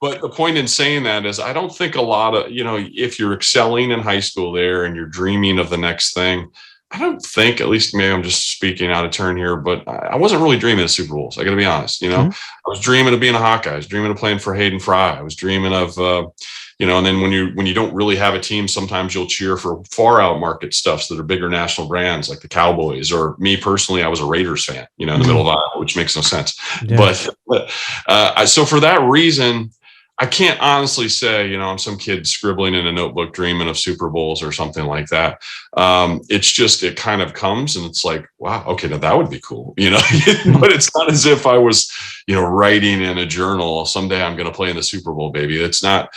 But the point in saying that is I don't think a lot of, if you're excelling in high school there and you're dreaming of the next thing, I don't think, at least maybe I'm just speaking out of turn here, but I wasn't really dreaming of Super Bowls. I got to be honest. I was dreaming of being a Hawkeye. I was dreaming of playing for Hayden Fry. I was dreaming of, and then when you don't really have a team, sometimes you'll cheer for far out market stuffs that are bigger national brands like the Cowboys, or me personally, I was a Raiders fan, in the middle of Iowa, which makes no sense. Yeah. So for that reason, I can't honestly say, I'm some kid scribbling in a notebook dreaming of Super Bowls or something like that. It's just, it kind of comes and it's like, wow, okay, now that would be cool, but it's not as if I was, writing in a journal, someday I'm going to play in the Super Bowl, baby. That's not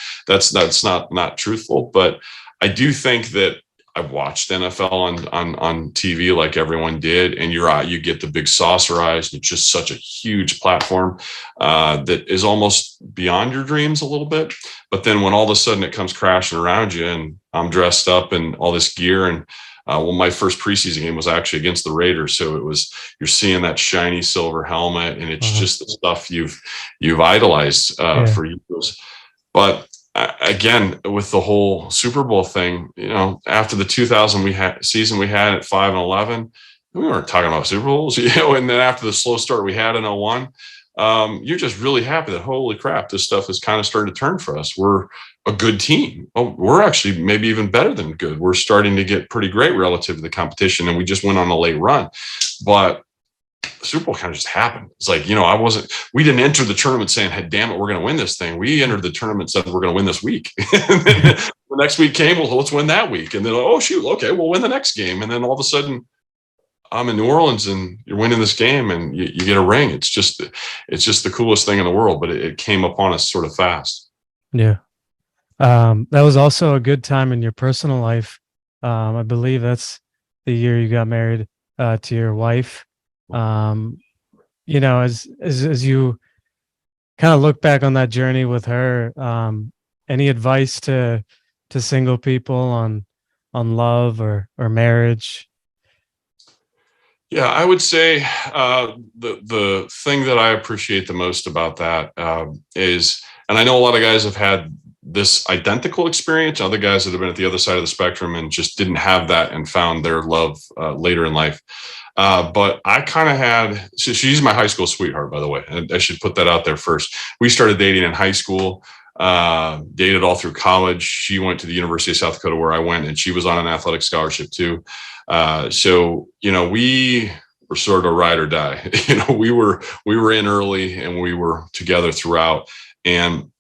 truthful, but I do think that I've watched NFL on TV like everyone did, and you get the big saucer eyes. It's just such a huge platform that is almost beyond your dreams a little bit. But then when all of a sudden it comes crashing around you, and I'm dressed up in all this gear, and my first preseason game was actually against the Raiders, so you're seeing that shiny silver helmet, and it's just the stuff you've idolized for years. But again, with the whole Super Bowl thing, after the 2000 season we had at 5-11, we weren't talking about Super Bowls, and then after the slow start we had in 01, you're just really happy that, holy crap, this stuff is kind of starting to turn for us. We're a good team. Oh, we're actually maybe even better than good. We're starting to get pretty great relative to the competition, and we just went on a late run. But the Super Bowl kind of just happened. It's like, we didn't enter the tournament saying, hey, damn it, we're going to win this thing. We entered the tournament saying we're going to win this week. And then the next week came, well, let's win that week. And then, oh, shoot, okay, we'll win the next game. And then all of a sudden, I'm in New Orleans and you're winning this game and you get a ring. It's just the coolest thing in the world, but it came upon us sort of fast. Yeah. That was also a good time in your personal life. I believe that's the year you got married to your wife. As you kind of look back on that journey with her, any advice to single people on love or marriage? Yeah, I would say the thing that I appreciate the most about that is, and I know a lot of guys have had this identical experience, other guys that have been at the other side of the spectrum and just didn't have that and found their love later in life. But I kind of had, so she's my high school sweetheart, by the way. I should put that out there first. We started dating in high school, dated all through college. She went to the University of South Dakota where I went, and she was on an athletic scholarship too. So we were sort of ride or die. We were in early and we were together throughout. And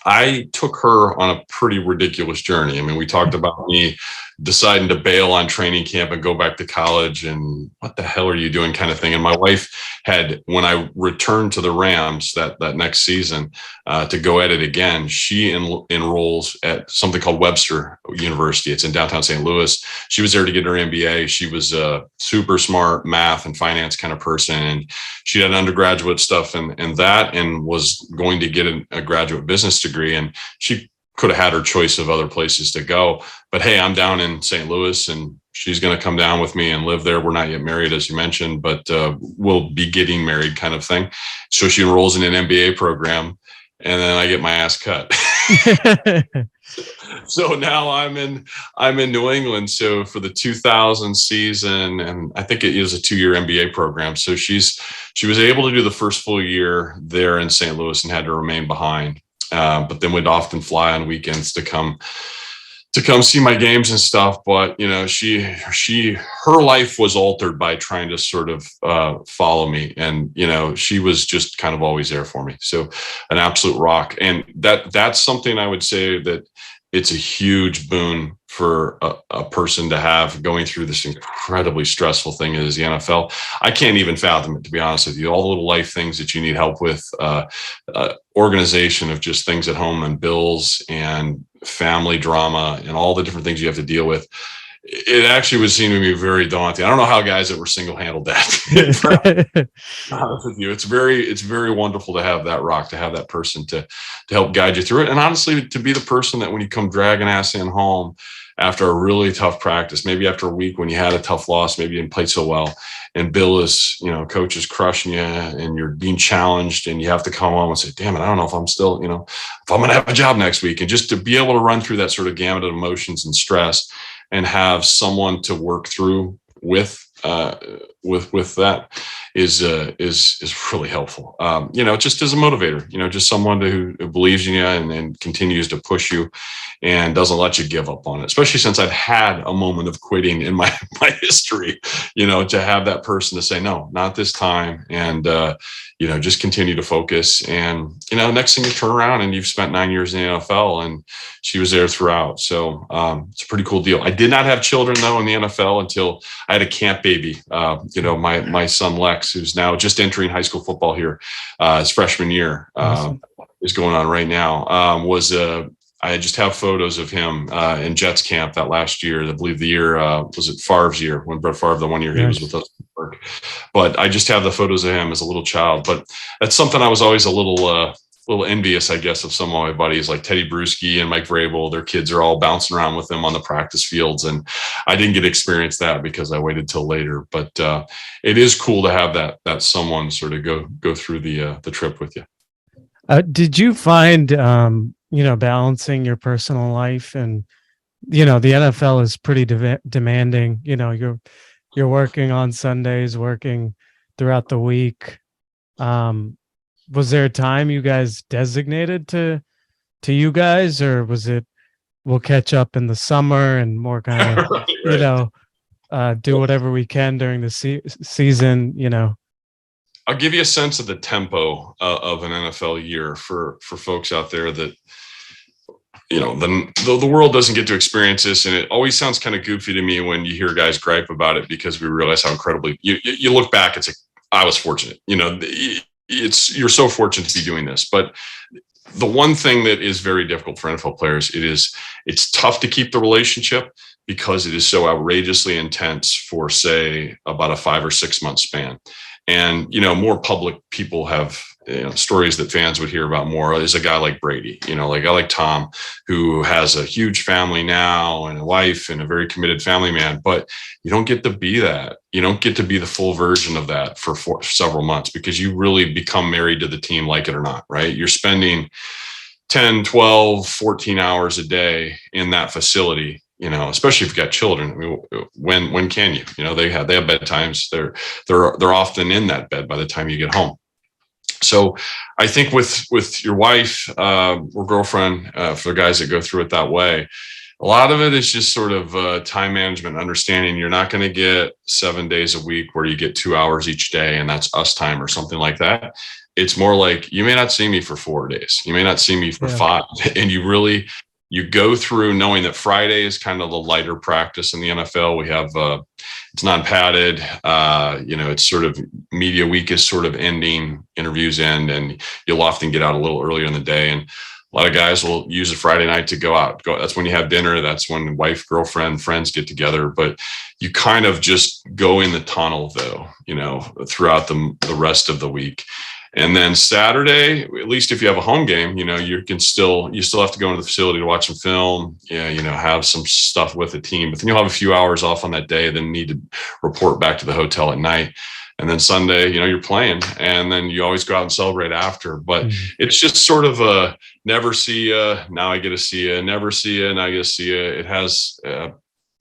I took her on a pretty ridiculous journey. I mean, we talked about me deciding to bail on training camp and go back to college and what the hell are you doing kind of thing. And my wife had, when I returned to the Rams that next season to go at it again, she enrolls at something called Webster University. It's in downtown St. Louis. She was there to get her MBA. She was a super smart math and finance kind of person. And she had undergraduate stuff and was going to get a graduate business degree. And she could have had her choice of other places to go. But hey, I'm down in St. Louis and she's going to come down with me and live there. We're not yet married, as you mentioned, but we'll be getting married kind of thing. So she enrolls in an MBA program and then I get my ass cut. So now I'm in New England. So for the 2000 season, and I think it is a 2-year MBA program. So she was able to do the first full year there in St. Louis and had to remain behind. But then we'd often fly on weekends to come to come see my games and stuff. But, her life was altered by trying to sort of follow me. And, she was just kind of always there for me. So an absolute rock. And that's something I would say that it's a huge boon for a person to have going through this incredibly stressful thing as the NFL. I can't even fathom it, to be honest with you. All the little life things that you need help with, organization of just things at home and bills and family drama and all the different things you have to deal with. It actually would seem to me very daunting. I don't know how guys that were single-handled that. Honest with you, it's very wonderful to have that rock, to have that person to help guide you through it, and honestly, to be the person that when you come dragging ass in home after a really tough practice, maybe after a week when you had a tough loss, maybe you didn't play so well, and Bill is, coach is crushing you, and you're being challenged, and you have to come home and say, "Damn it, I don't know if I'm still, if I'm going to have a job next week," and just to be able to run through that sort of gamut of emotions and stress, and have someone to work through with that is really helpful. Just as a motivator, just someone who believes in you and continues to push you and doesn't let you give up on it, especially since I've had a moment of quitting in my history, to have that person to say, "No, not this time." And, just continue to focus. And, next thing you turn around and you've spent 9 years in the NFL, and she was there throughout. So it's a pretty cool deal. I did not have children though in the NFL until I had a camp baby. My son Lex, who's now just entering high school football here, his freshman year, Awesome. is going on right now. I just have photos of him in Jets camp that last year. I believe the year was it Favre's year, when Brett Favre, the 1 year he was with us. But I just have the photos of him as a little child. But that's something I was always a little envious, I guess, of some of my buddies like Teddy Bruschi and Mike Vrabel. Their kids are all bouncing around with them on the practice fields, and I didn't get to experience that because I waited till later. But it is cool to have that someone sort of go through the trip with you. Did you find, balancing your personal life and, the NFL is pretty demanding, you're working on Sundays, working throughout the week. Was there a time you guys designated to you guys, or was it, we'll catch up in the summer and more kind of, right. Do whatever we can during the season, I'll give you a sense of the tempo of an NFL year for folks out there that, the world doesn't get to experience this. And it always sounds kind of goofy to me when you hear guys gripe about it, because we realize how incredibly you look back. It's like, I was fortunate, you're so fortunate to be doing this. But the one thing that is very difficult for NFL players, it's tough to keep the relationship because it is so outrageously intense for, say, about a 5 or 6 month span. And, more public people have stories that fans would hear about more is a guy like Brady, like a guy like Tom, who has a huge family now and a wife and a very committed family man. But you don't get to be that. You don't get to be the full version of that for several months, because you really become married to the team, like it or not, right? You're spending 10, 12, 14 hours a day in that facility. Especially if you've got children. I mean, when can you? They have bedtimes. They're often in that bed by the time you get home. So I think with your wife or girlfriend, for the guys that go through it that way, a lot of it is just sort of time management, understanding you're not going to get 7 days a week where you get 2 hours each day and that's us time or something like that. It's more like, you may not see me for 4 days. You may not see me for 5. And you go through knowing that Friday is kind of the lighter practice in the NFL. We have, it's non-padded, it's sort of media week is sort of ending, interviews end, and you'll often get out a little earlier in the day. And a lot of guys will use a Friday night to go out. That's when you have dinner. That's when wife, girlfriend, friends get together. But you kind of just go in the tunnel though, throughout the rest of the week. And then Saturday, at least if you have a home game, you still have to go into the facility to watch some film, have some stuff with the team, but then you'll have a few hours off on that day, then need to report back to the hotel at night. And then Sunday, you're playing, and then you always go out and celebrate after. But it's just sort of a never see you, now I get to see you, never see you, now I get to see you. It has,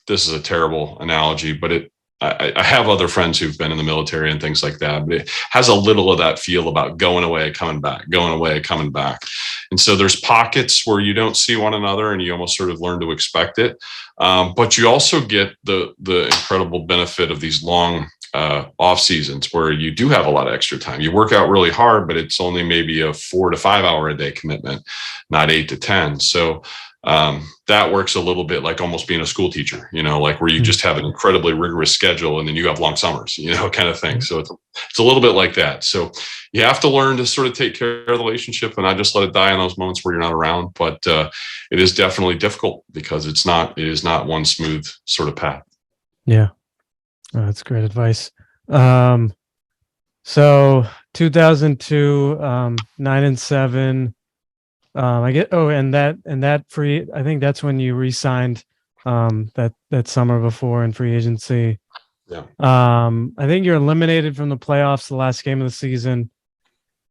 this is a terrible analogy, but I have other friends who've been in the military and things like that, but it has a little of that feel about going away, coming back, going away, coming back. And so there's pockets where you don't see one another and you almost sort of learn to expect it. But you also get the incredible benefit of these long off seasons where you do have a lot of extra time. You work out really hard, but it's only maybe a 4 to 5 hour a day commitment, not 8 to 10. So that works a little bit like almost being a school teacher, like where you just have an incredibly rigorous schedule and then you have long summers, kind of thing. So it's a little bit like that. So you have to learn to sort of take care of the relationship and not just let it die in those moments where you're not around. But it is definitely difficult because it is not one smooth sort of path. Yeah. That's great advice. So 2002, 9-7. I get. Oh, and that free. I think that's when you re-signed that summer before in free agency. Yeah. I think you're eliminated from the playoffs the last game of the season.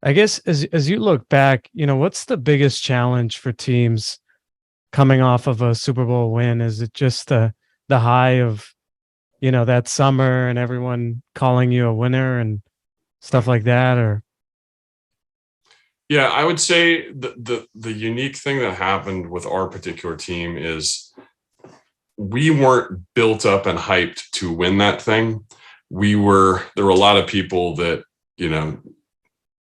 I guess as you look back, what's the biggest challenge for teams coming off of a Super Bowl win? Is it just the high of that summer and everyone calling you a winner and stuff like that, or? Yeah, I would say the unique thing that happened with our particular team is we weren't built up and hyped to win that thing. There were a lot of people that,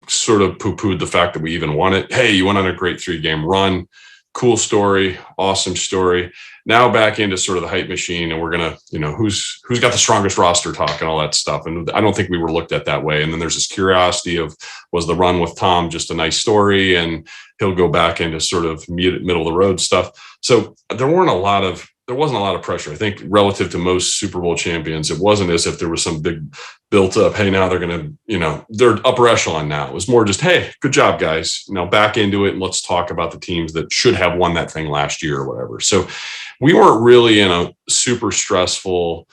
sort of poo-pooed the fact that we even won it. Hey, you went on a great 3-game run. Cool story, awesome story. Now back into sort of the hype machine, and we're gonna, who's got the strongest roster talk and all that stuff. And I don't think we were looked at that way. And then there's this curiosity of, was the run with Tom just a nice story, and he'll go back into sort of middle of the road stuff. So there wasn't a lot of pressure. I think relative to most Super Bowl champions, it wasn't as if there was some big built up, hey, now they're going to, they're upper echelon now. It was more just, hey, good job, guys. Back into it and let's talk about the teams that should have won that thing last year or whatever. So we weren't really in a super stressful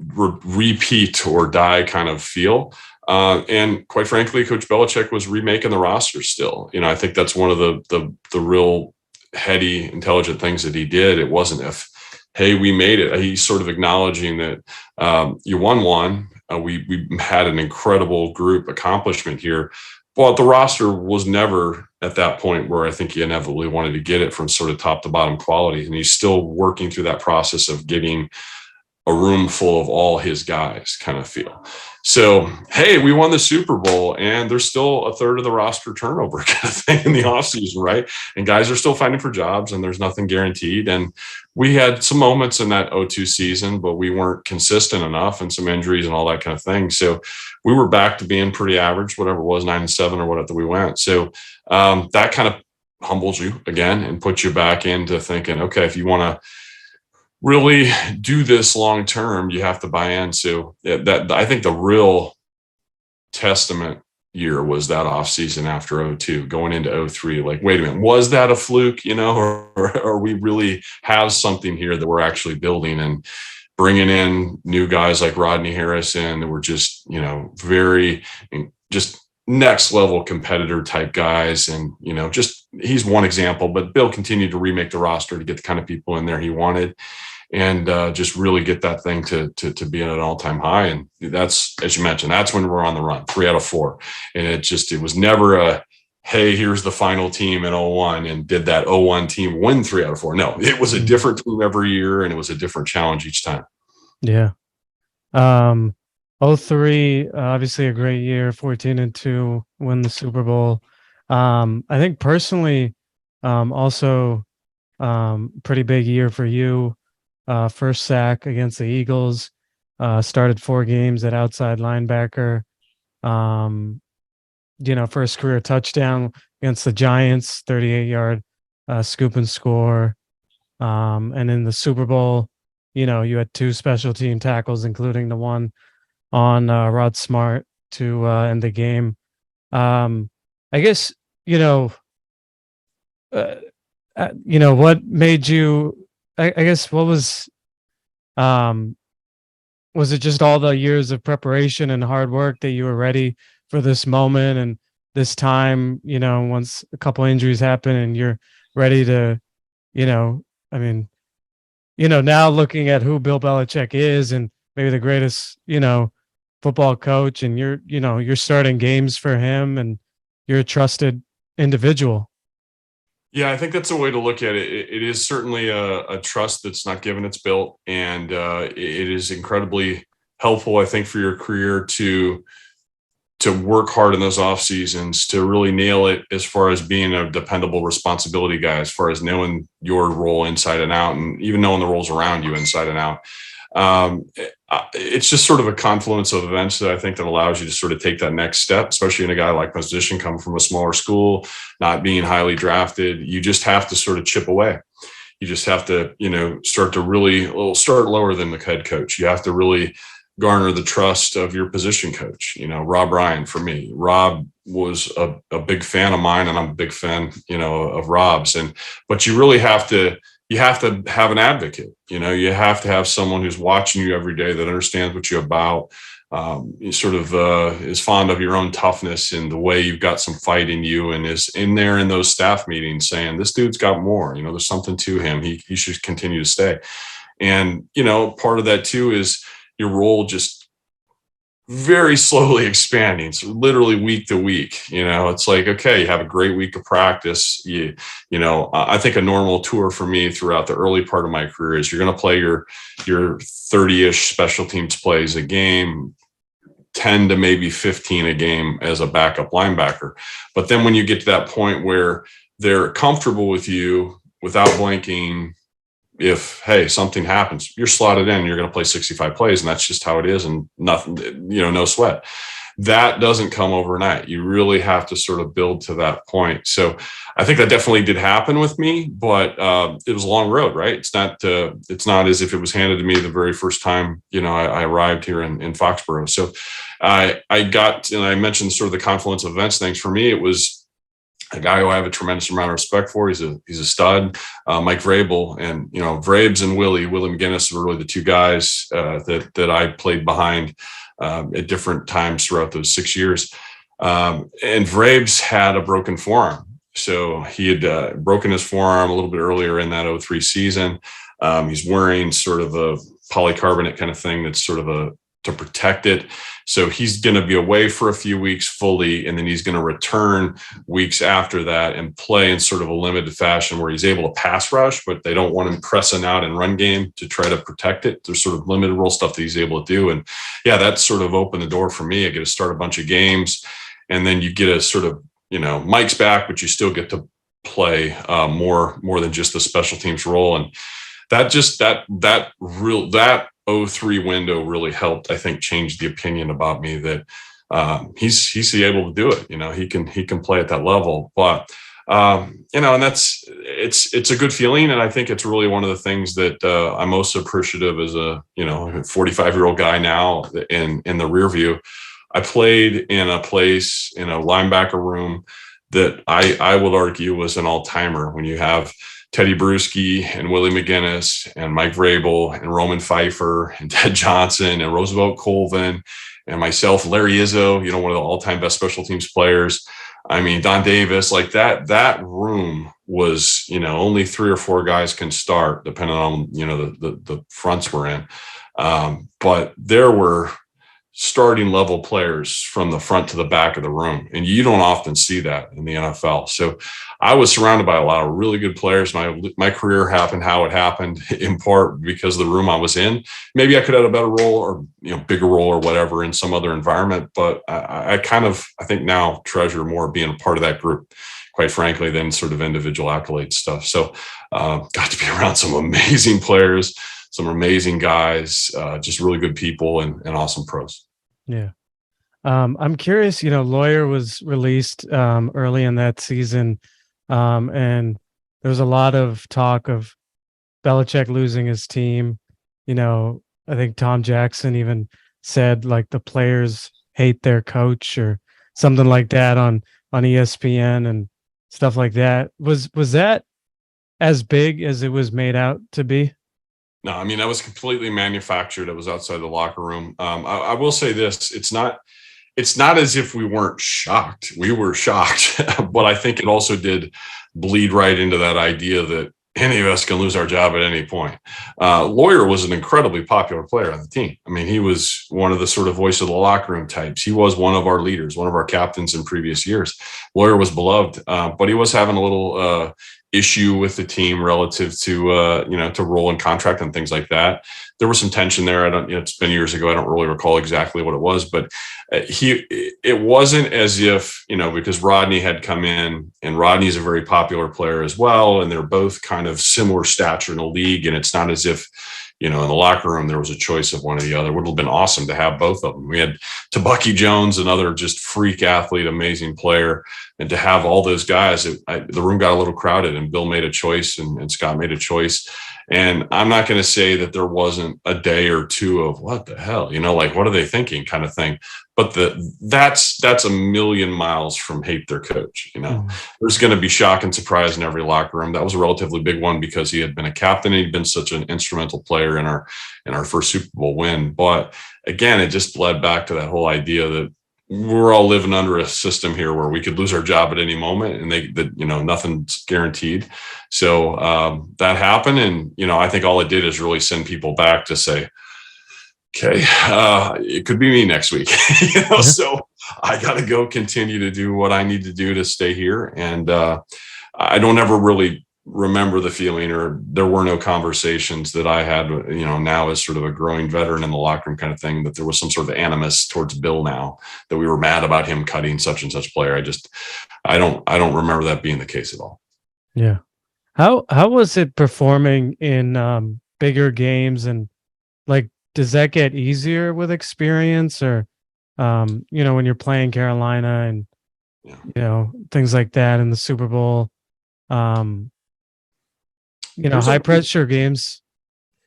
repeat or die kind of feel. And quite frankly, Coach Belichick was remaking the roster still. I think that's one of the real heady, intelligent things that he did. It wasn't if, hey, we made it. He's sort of acknowledging that you won one. We had an incredible group accomplishment here. But the roster was never at that point where I think he inevitably wanted to get it from sort of top to bottom quality. And he's still working through that process of getting a room full of all his guys kind of feel. So, hey, we won the Super Bowl and there's still a third of the roster turnover kind of thing in the offseason, right? And guys are still fighting for jobs and there's nothing guaranteed. And we had some moments in that 02 season, but we weren't consistent enough and some injuries and all that kind of thing. So we were back to being pretty average, whatever it was, 9-7 or whatever we went. So that kind of humbles you again and puts you back into thinking, okay, if you want to really do this long term, you have to buy into that. I think the real testament year was that off season after 02 going into 03. Like, wait a minute, was that a fluke, or we really have something here that we're actually building and bringing in new guys like Rodney Harrison that were just, very just next level competitor type guys. And, just he's one example, but Bill continued to remake the roster to get the kind of people in there he wanted and just really get that thing to be at an all-time high. And that's, as you mentioned, that's when we're on the run, 3 out of 4. And it was never a, hey, here's the final team in 01 and did that 01 team win 3 out of 4? No, it was a different team every year and it was a different challenge each time. Yeah. 03, obviously a great year, 14-2, win the Super Bowl. I think personally, also pretty big year for you. First sack against the Eagles, started 4 games at outside linebacker. First career touchdown against the Giants, 38-yard scoop and score. And in the Super Bowl, you had 2 special team tackles, including the one on Rod Smart to end the game. I guess, what made you, I guess, what was it just all the years of preparation and hard work that you were ready for this moment and this time, once a couple injuries happen and you're ready to, now looking at who Bill Belichick is and maybe the greatest, football coach, and you're starting games for him and you're a trusted individual. Yeah, I think that's a way to look at it. It is certainly a trust that's not given, it's built. And it is incredibly helpful, I think, for your career to work hard in those off seasons, to really nail it as far as being a dependable responsibility guy, as far as knowing your role inside and out, and even knowing the roles around you inside and out. It's just sort of a confluence of events that I think that allows you to sort of take that next step, especially in a guy like my position, coming from a smaller school, not being highly drafted. You just have to sort of chip away. You just have to, start to really start lower than the head coach. You have to really garner the trust of your position coach. Rob Ryan, for me, Rob was a big fan of mine, and I'm a big fan, of Rob's. But you really have to have an advocate. You have to have someone who's watching you every day, that understands what you're about, sort of is fond of your own toughness and the way you've got some fight in you, and is in there in those staff meetings saying, this dude's got more, there's something to him. He should continue to stay. And, part of that too is your role just very slowly expanding. So literally week to week, it's like, okay, you have a great week of practice. I think a normal tour for me throughout the early part of my career is you're going to play your 30-ish special teams plays a game, 10 to maybe 15 a game as a backup linebacker. But then when you get to that point where they're comfortable with you without blanking, if, hey, something happens, you're slotted in, you're going to play 65 plays, and that's just how it is, and nothing, no sweat. That doesn't come overnight. You really have to sort of build to that point. So I think that definitely did happen with me, but it was a long road, right? It's not as if it was handed to me the very first time, I arrived here in Foxborough. So I mentioned sort of the confluence of events things. For me, it was a guy who I have a tremendous amount of respect for. He's a stud, Mike Vrabel, and Vrabes and Willie McGinnis were really the two guys that I played behind at different times throughout those 6 years. And Vrabes had a broken forearm, so he had broken his forearm a little bit earlier in that 2003 season. He's wearing sort of a polycarbonate kind of thing that's sort of to protect it. So he's going to be away for a few weeks fully, and then he's going to return weeks after that and play in sort of a limited fashion where he's able to pass rush, but they don't want him pressing out in run game to try to protect it. There's sort of limited role stuff that he's able to do. And yeah, that sort of opened the door for me. I get to start a bunch of games, and then you get a sort of, Mike's back, but you still get to play more than just the special teams role. And that 2003 window really helped, I think, change the opinion about me that he's able to do it. He can play at that level. But and it's a good feeling, and I think it's really one of the things that I'm most appreciative as a 45-year-old guy now in the rear view. I played in a place, in a linebacker room, that I would argue was an all-timer. When you have Teddy Bruschi and Willie McGinnis and Mike Vrabel and Roman Pfeiffer and Ted Johnson and Roosevelt Colvin and myself, Larry Izzo, one of the all-time best special teams players. I mean, Don Davis, like that room was, only 3 or 4 guys can start, depending on, the fronts we're in. But there were starting level players from the front to the back of the room. And you don't often see that in the NFL. So I was surrounded by a lot of really good players. My career happened how it happened, in part because of the room I was in. Maybe I could have a better role or, bigger role or whatever in some other environment. But I think now treasure more being a part of that group, quite frankly, than sort of individual accolade stuff. So got to be around some amazing players, some amazing guys, just really good people and awesome pros. Yeah. I'm curious, Lawyer was released early in that season, and there was a lot of talk of Belichick losing his team. I think Tom Jackson even said like the players hate their coach or something like that on ESPN and stuff like that. Was that as big as it was made out to be? No, I mean, that was completely manufactured. It was outside the locker room. I will say this, it's not as if we weren't shocked. We were shocked, but I think it also did bleed right into that idea that any of us can lose our job at any point. Lawyer was an incredibly popular player on the team. I mean, he was one of the sort of voice of the locker room types. He was one of our leaders, one of our captains in previous years. Lawyer was beloved, but he was having a little issue with the team relative to to role and contract and things like that. There was some tension there. I don't, it's been years ago. I don't really recall exactly what it was, but it wasn't as if, because Rodney had come in, and Rodney's a very popular player as well, and they're both kind of similar stature in the league. And it's not as if, in the locker room, there was a choice of one or the other. It would have been awesome to have both of them. We had Tabucky Jones, another just freak athlete, amazing player. And to have all those guys, the room got a little crowded, and Bill made a choice, and Scott made a choice. And I'm not going to say that there wasn't a day or two of what the hell, like, what are they thinking kind of thing. But that's a million miles from hate their coach. There's going to be shock and surprise in every locker room. That was a relatively big one because he had been a captain. He'd been such an instrumental player in our first Super Bowl win. But again, it just led back to that whole idea that we're all living under a system here where we could lose our job at any moment, and nothing's guaranteed. So that happened. And, I think all it did is really send people back to say, okay, it could be me next week. So I got to go continue to do what I need to do to stay here. And I don't ever really remember the feeling, or there were no conversations that I had, now as sort of a growing veteran in the locker room kind of thing, that there was some sort of animus towards Bill now, that we were mad about him cutting such and such player. I don't remember that being the case at all. Yeah. How was it performing in bigger games, and like, does that get easier with experience, or when you're playing Carolina and things like that in the Super Bowl, high pressure games?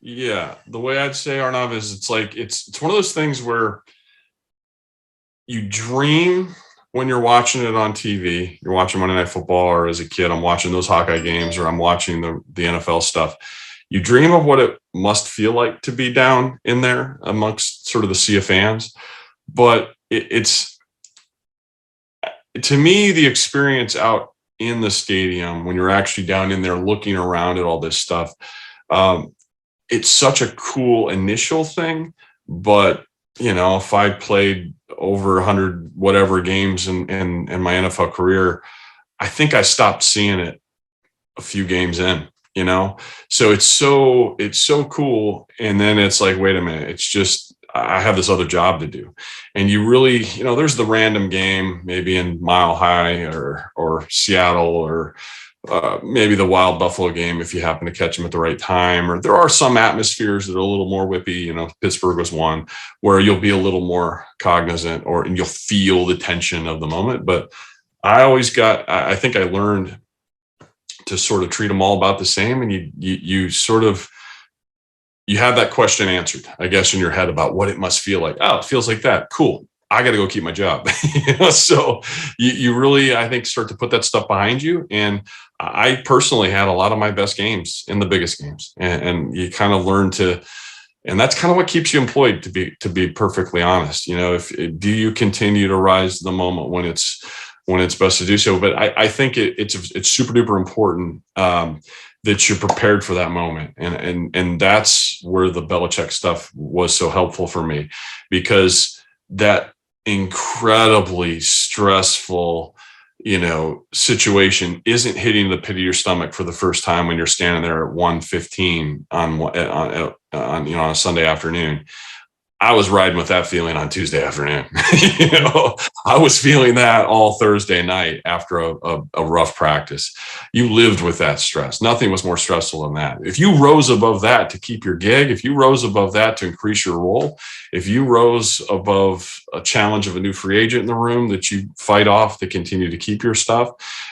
Yeah, the way I'd say, Arnav, is it's one of those things where you dream when you're watching it on TV. You're watching Monday Night Football, or as a kid, I'm watching those Hawkeye games, or I'm watching the NFL stuff. You dream of what it must feel like to be down in there amongst sort of the sea of fans. But it's, to me, the experience out in the stadium, when you're actually down in there looking around at all this stuff, it's such a cool initial thing. But, if I played over 100 whatever games in my NFL career, I think I stopped seeing it a few games in. So it's so cool. And then it's like, wait a minute, it's just, I have this other job to do. And you really, there's the random game, maybe in Mile High or Seattle, or maybe the Wild Buffalo game, if you happen to catch them at the right time. Or there are some atmospheres that are a little more whippy. Pittsburgh was one where you'll be a little more cognizant, and you'll feel the tension of the moment. But I think I learned to sort of treat them all about the same. And you sort of, you have that question answered, I guess, in your head about what it must feel like. Oh, it feels like that. Cool. I got to go keep my job. So you really, I think, start to put that stuff behind you. And I personally had a lot of my best games in the biggest games, and you kind of learn to, and that's kind of what keeps you employed, to be perfectly honest. Do you continue to rise to the moment when it's best to do so? But I think it's super duper important that you're prepared for that moment. And that's where the Belichick stuff was so helpful for me, because that incredibly stressful, situation isn't hitting the pit of your stomach for the first time when you're standing there at 1:15 on a Sunday afternoon. I was riding with that feeling on Tuesday afternoon. I was feeling that all Thursday night after a rough practice. You lived with that stress. Nothing was more stressful than that. If you rose above that to keep your gig, if you rose above that to increase your role, if you rose above a challenge of a new free agent in the room that you fight off to continue to keep your stuff,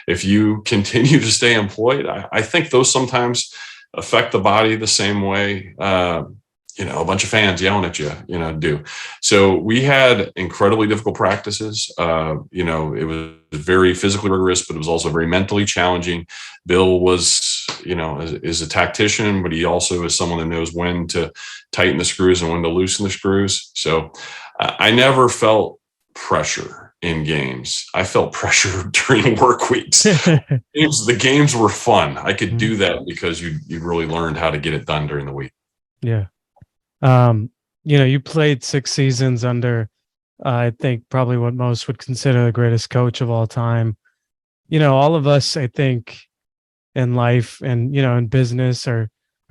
if you continue to stay employed, I think those sometimes affect the body the same way a bunch of fans yelling at you, do. So we had incredibly difficult practices. It was very physically rigorous, but it was also very mentally challenging. Bill was, is a tactician, but he also is someone that knows when to tighten the screws and when to loosen the screws. So I never felt pressure. in games. I felt pressure during work weeks. The games were fun. I could do that because you really learned how to get it done during the week. Yeah. You played 6 seasons under, I think probably what most would consider the greatest coach of all time. All of us, I think, in life and, in business are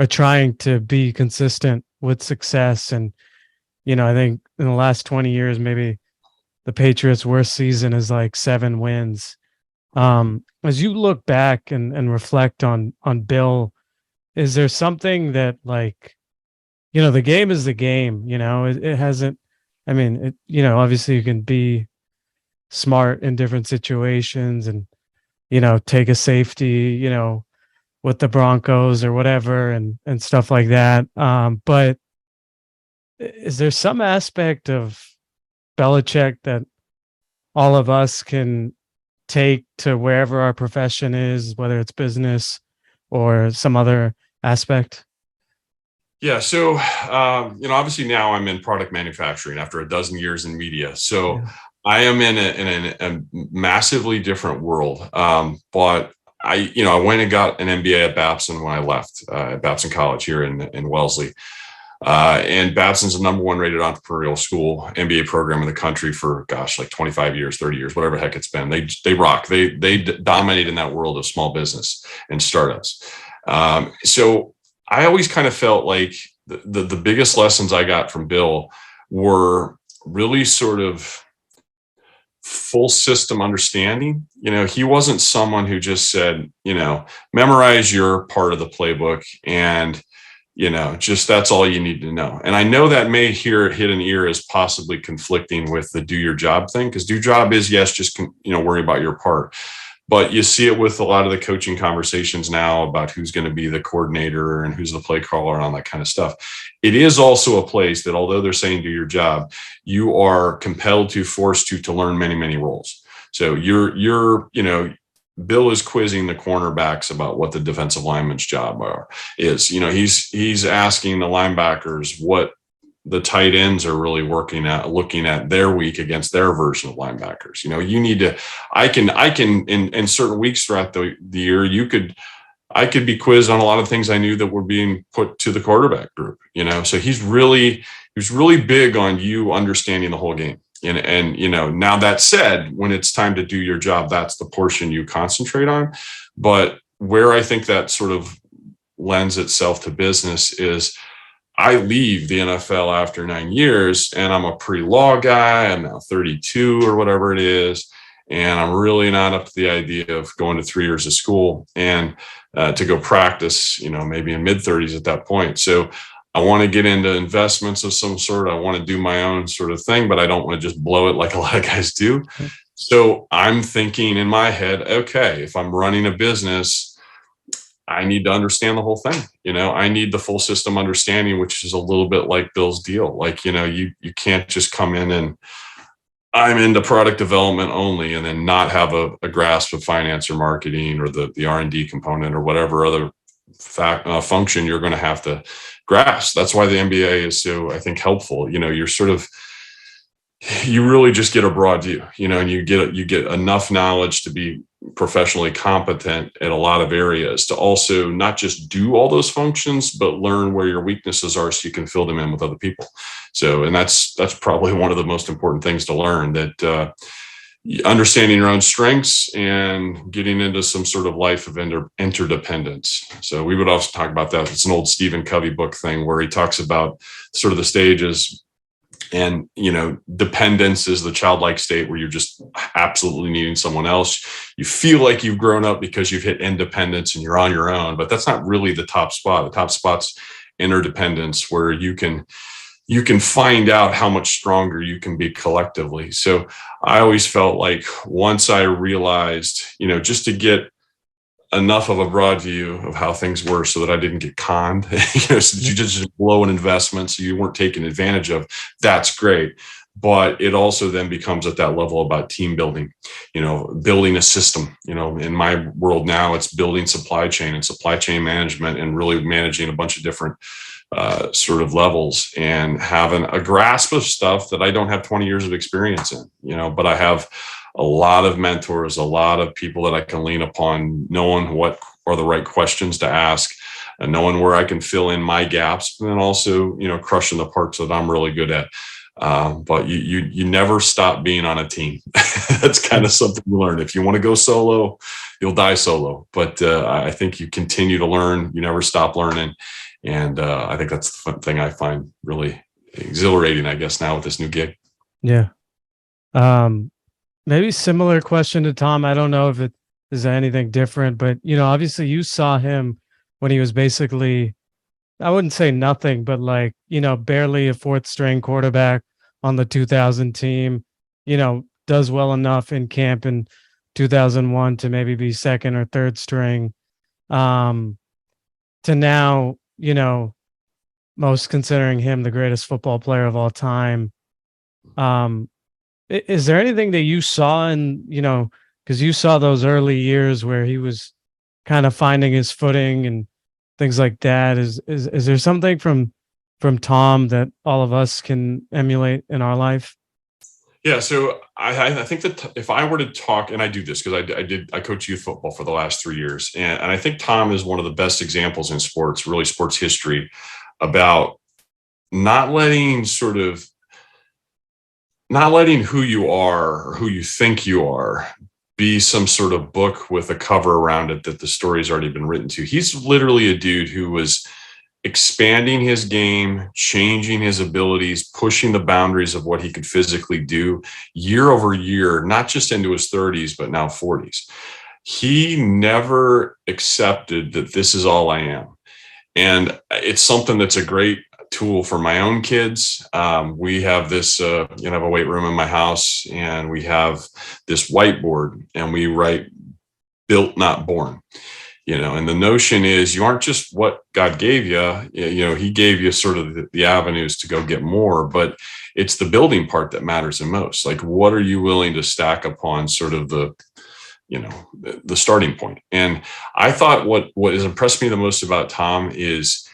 trying to be consistent with success. And, I think in the last 20 years, maybe the Patriots' worst season is like 7 wins. As you look back and reflect on Bill, is there something that, like, the game is the game, it hasn't, I mean, obviously you can be smart in different situations and, take a safety, with the Broncos or whatever and stuff like that. But is there some aspect of Belichick that all of us can take to wherever our profession is, whether it's business or some other aspect? Yeah. So, obviously now I'm in product manufacturing after a dozen years in media. So Yeah. I am in a massively different world. But I went and got an MBA at Babson when I left Babson College here in Wellesley. And Babson's the #1 rated entrepreneurial school, MBA program in the country for, like 25 years, 30 years, whatever the heck it's been. They rock. They dominate in that world of small business and startups. So I always kind of felt like the biggest lessons I got from Bill were really sort of full system understanding. He wasn't someone who just said, memorize your part of the playbook and, just that's all you need to know. And I know that may hit an ear as possibly conflicting with the do your job thing, because do job is, yes, just, worry about your part. But you see it with a lot of the coaching conversations now about who's going to be the coordinator and who's the play caller and all that kind of stuff. It is also a place that, although they're saying do your job, you are compelled to, forced to learn many, many roles. So Bill is quizzing the cornerbacks about what the defensive lineman's job is. He's asking the linebackers what the tight ends are really looking at their week against their version of linebackers. You need to, I can in certain weeks throughout the year, I could be quizzed on a lot of things I knew that were being put to the quarterback group, so he was really big on you understanding the whole game. And now that said, when it's time to do your job, that's the portion you concentrate on. But where I think that sort of lends itself to business is, I leave the NFL after 9 years and I'm a pre-law guy. I'm now 32 or whatever it is. And I'm really not up to the idea of going to 3 years of school and to go practice, maybe in mid-30s at that point. So I want to get into investments of some sort. I want to do my own sort of thing, but I don't want to just blow it like a lot of guys do. So I'm thinking in my head, okay, if I'm running a business, I need to understand the whole thing. I need the full system understanding, which is a little bit like Bill's deal. Like, you can't just come in and I'm into product development only and then not have a grasp of finance or marketing or the R&D component or whatever other function you're going to have to grasp. That's why the MBA is so, I think, helpful. You really just get a broad view, and you get enough knowledge to be professionally competent in a lot of areas, to also not just do all those functions, but learn where your weaknesses are so you can fill them in with other people. So, and that's probably one of the most important things to learn, that understanding your own strengths and getting into some sort of life of interdependence. So we would also talk about that. It's an old Stephen Covey book thing where he talks about sort of the stages. And, dependence is the childlike state where you're just absolutely needing someone else. You feel like you've grown up because you've hit independence and you're on your own, but that's not really the top spot. The top spot's interdependence, where you can find out how much stronger you can be collectively. So I always felt like once I realized, just to get enough of a broad view of how things were so that I didn't get conned, so that you just blow an investment so you weren't taken advantage of, that's great. but it also then becomes at that level about team building, building a system. In my world now, it's building supply chain and supply chain management and really managing a bunch of different sort of levels and having a grasp of stuff that I don't have 20 years of experience in, but I have a lot of mentors, a lot of people that I can lean upon, knowing what are the right questions to ask and knowing where I can fill in my gaps, and then also, crushing the parts that I'm really good at. But you never stop being on a team. That's kind of something you learn. If you want to go solo, you'll die solo. But I think you continue to learn. You never stop learning. And I think that's the fun thing I find really exhilarating, I guess, now with this new gig. Yeah. Maybe similar question to Tom. I don't know if it is anything different, but, obviously you saw him when he was basically, I wouldn't say nothing, but barely a fourth string quarterback on the 2000 team, does well enough in camp in 2001 to maybe be second or third string, to now, most considering him the greatest football player of all time. Is there anything that you saw in, because you saw those early years where he was kind of finding his footing and things like that? Is there something from Tom that all of us can emulate in our life? Yeah, so I think that if I were to talk, and I do this because I coach youth football for the last 3 years, and I think Tom is one of the best examples in sports, really sports history, about not letting who you are or who you think you are be some sort of book with a cover around it that the story's already been written to. He's literally a dude who was expanding his game, changing his abilities, pushing the boundaries of what he could physically do year over year, not just into his 30s, but now 40s. He never accepted that this is all I am. And it's something that's a great tool for my own kids. We have this, I have a weight room in my house, and we have this whiteboard, and we write "built, not born." And the notion is you aren't just what God gave you. He gave you sort of the avenues to go get more, but it's the building part that matters the most. Like, what are you willing to stack upon sort of the starting point? And I thought what has impressed me the most about Tom is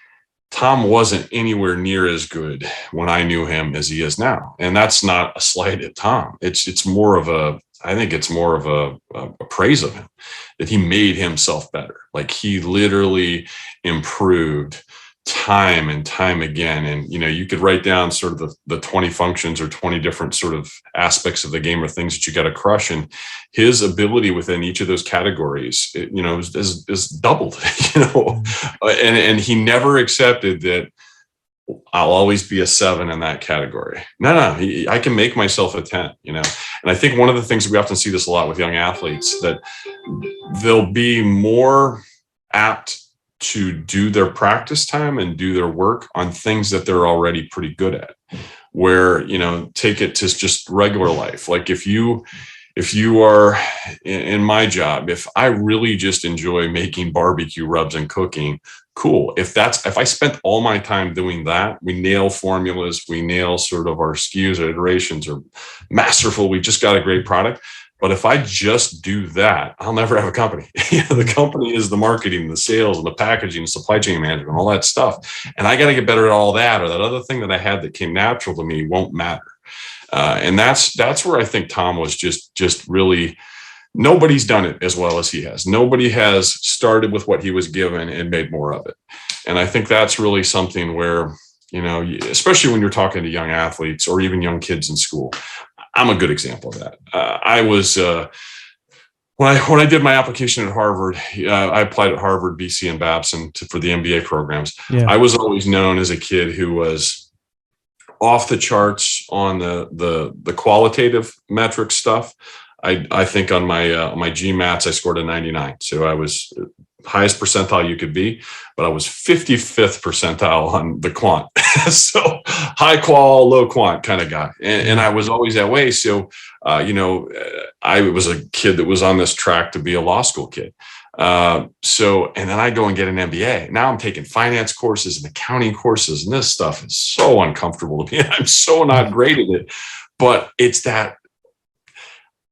Tom wasn't anywhere near as good when I knew him as he is now. And that's not a slight at Tom. It's more of a praise of him, that he made himself better. Like, he literally improved time and time again. And, you could write down sort of the 20 functions or 20 different sort of aspects of the game or things that you got to crush. And his ability within each of those categories, is doubled, and he never accepted that I'll always be a 7 in that category. No, I can make myself a 10, And I think one of the things we often see this a lot with young athletes, that they'll be more apt to do their practice time and do their work on things that they're already pretty good at, where, take it to just regular life. Like, if you are in my job, if I really just enjoy making barbecue rubs and cooking, cool. If I spent all my time doing that, we nail formulas, we nail sort of our SKUs or iterations are masterful. We just got a great product. But if I just do that, I'll never have a company. The company is the marketing, the sales, and the packaging, the supply chain management, all that stuff. And I got to get better at all that, or that other thing that I had that came natural to me won't matter. And that's where I think Tom was just really, nobody's done it as well as he has. Nobody has started with what he was given and made more of it. And I think that's really something where, especially when you're talking to young athletes or even young kids in school, I'm a good example of that. I was, when I did my application at Harvard, I applied at Harvard, BC, and Babson for the MBA programs. Yeah. I was always known as a kid who was off the charts on the qualitative metric stuff. I think on my GMATs, I scored a 99. So I was highest percentile you could be, but I was 55th percentile on the quant. So high qual, low quant kind of guy. And I was always that way. So, I was a kid that was on this track to be a law school kid. And then I go and get an MBA. Now I'm taking finance courses and accounting courses, and this stuff is so uncomfortable to me. I'm so not great at it. But it's that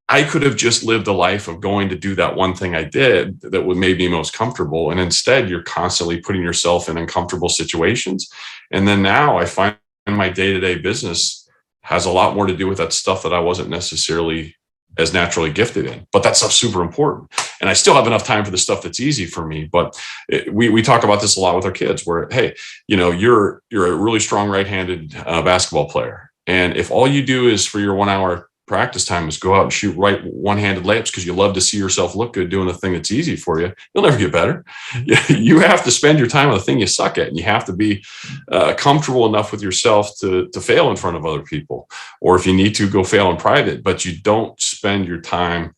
I could have just lived a life of going to do that one thing I did that would made me most comfortable. And instead, you're constantly putting yourself in uncomfortable situations. And then now I find my day-to-day business has a lot more to do with that stuff that I wasn't necessarily as naturally gifted in, but that stuff's super important. And I still have enough time for the stuff that's easy for me. But we talk about this a lot with our kids where, hey, you're a really strong right-handed basketball player. And if all you do is for your 1 hour practice time is go out and shoot right one-handed layups because you love to see yourself look good doing the thing that's easy for you, you'll never get better. You have to spend your time on the thing you suck at, and you have to be comfortable enough with yourself to fail in front of other people, or if you need to, go fail in private. But you don't spend your time.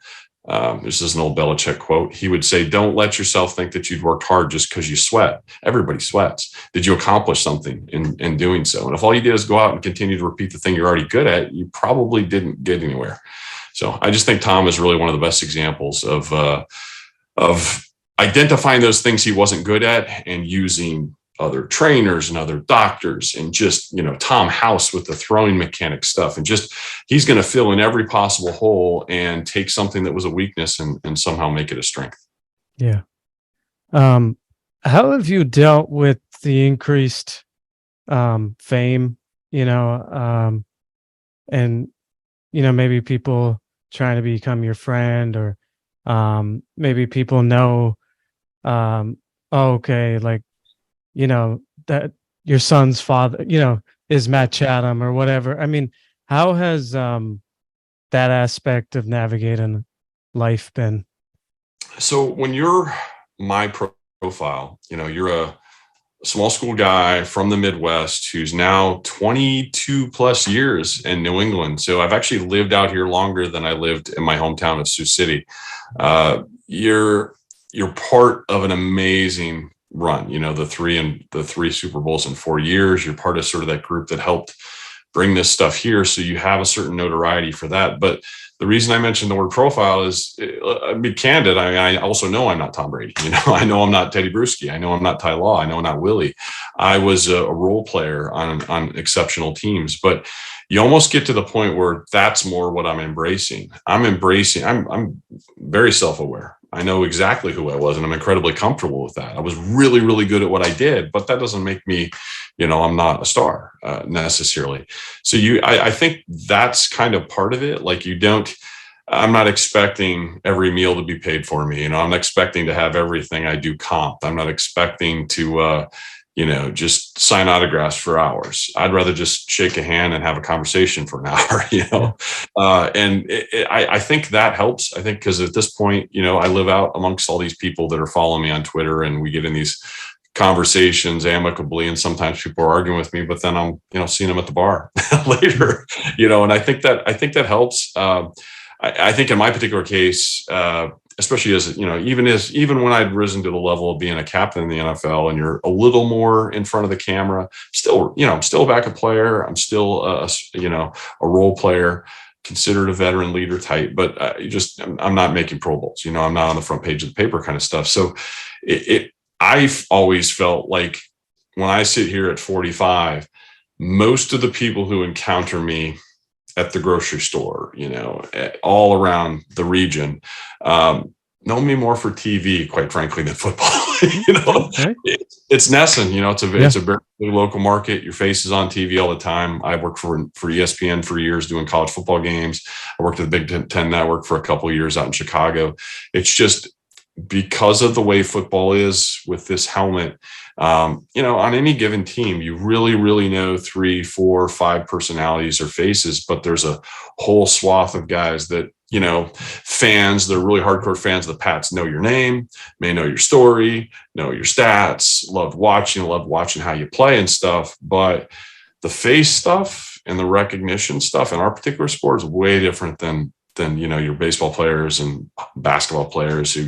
This is an old Belichick quote. He would say, don't let yourself think that you'd worked hard just because you sweat. Everybody sweats. Did you accomplish something in doing so? And if all you did is go out and continue to repeat the thing you're already good at, you probably didn't get anywhere. So I just think Tom is really one of the best examples of identifying those things he wasn't good at and using other trainers and other doctors and just, Tom House with the throwing mechanic stuff. And just, he's going to fill in every possible hole and take something that was a weakness and somehow make it a strength. Yeah. How have you dealt with the increased fame, and, maybe people trying to become your friend, or maybe people know, okay, like, that your son's father, is Matt Chatham or whatever. I mean, how has that aspect of navigating life been? So when you're my profile, you're a small school guy from the Midwest who's now 22 plus years in New England. So I've actually lived out here longer than I lived in my hometown of Sioux City. You're part of an amazing run, the three Super Bowls in 4 years. You're part of sort of that group that helped bring this stuff here. So you have a certain notoriety for that. But the reason I mentioned the word profile is, I'll be candid. I also know I'm not Tom Brady. I know I'm not Teddy Bruschi. I know I'm not Ty Law. I know I'm not Willie. I was a role player on exceptional teams, but you almost get to the point where that's more what I'm embracing. I'm very self-aware. I know exactly who I was, and I'm incredibly comfortable with that. I was really, really good at what I did, but that doesn't make me, I'm not a star necessarily. So I think that's kind of part of it. Like I'm not expecting every meal to be paid for me. I'm not expecting to have everything I do comped. I'm not expecting to, just sign autographs for hours. I'd rather just shake a hand and have a conversation for an hour, I think that helps. I think because at this point, I live out amongst all these people that are following me on Twitter, and we get in these conversations amicably, and sometimes people are arguing with me, but then I'm, seeing them at the bar later, and I think that helps. I think in my particular case, especially as even when I'd risen to the level of being a captain in the NFL, and you're a little more in front of the camera, still, I'm still a backup player. I'm still a role player, considered a veteran leader type, but I'm not making Pro Bowls. I'm not on the front page of the paper kind of stuff. So I've always felt like when I sit here at 45, most of the people who encounter me at the grocery store, all around the region, know me more for TV, quite frankly, than football. Okay. It's Nesson. It's a very local market. Your face is on TV all the time. I worked for ESPN for years doing college football games. I worked at the Big Ten Network for a couple of years out in Chicago. It's just because of the way football is with this helmet. On any given team, you really, really know 3, 4, 5 personalities or faces, but there's a whole swath of guys that, fans, they're really hardcore fans of the Pats, know your name, may know your story, know your stats, love watching how you play and stuff. But the face stuff and the recognition stuff in our particular sport is way different than your baseball players and basketball players who,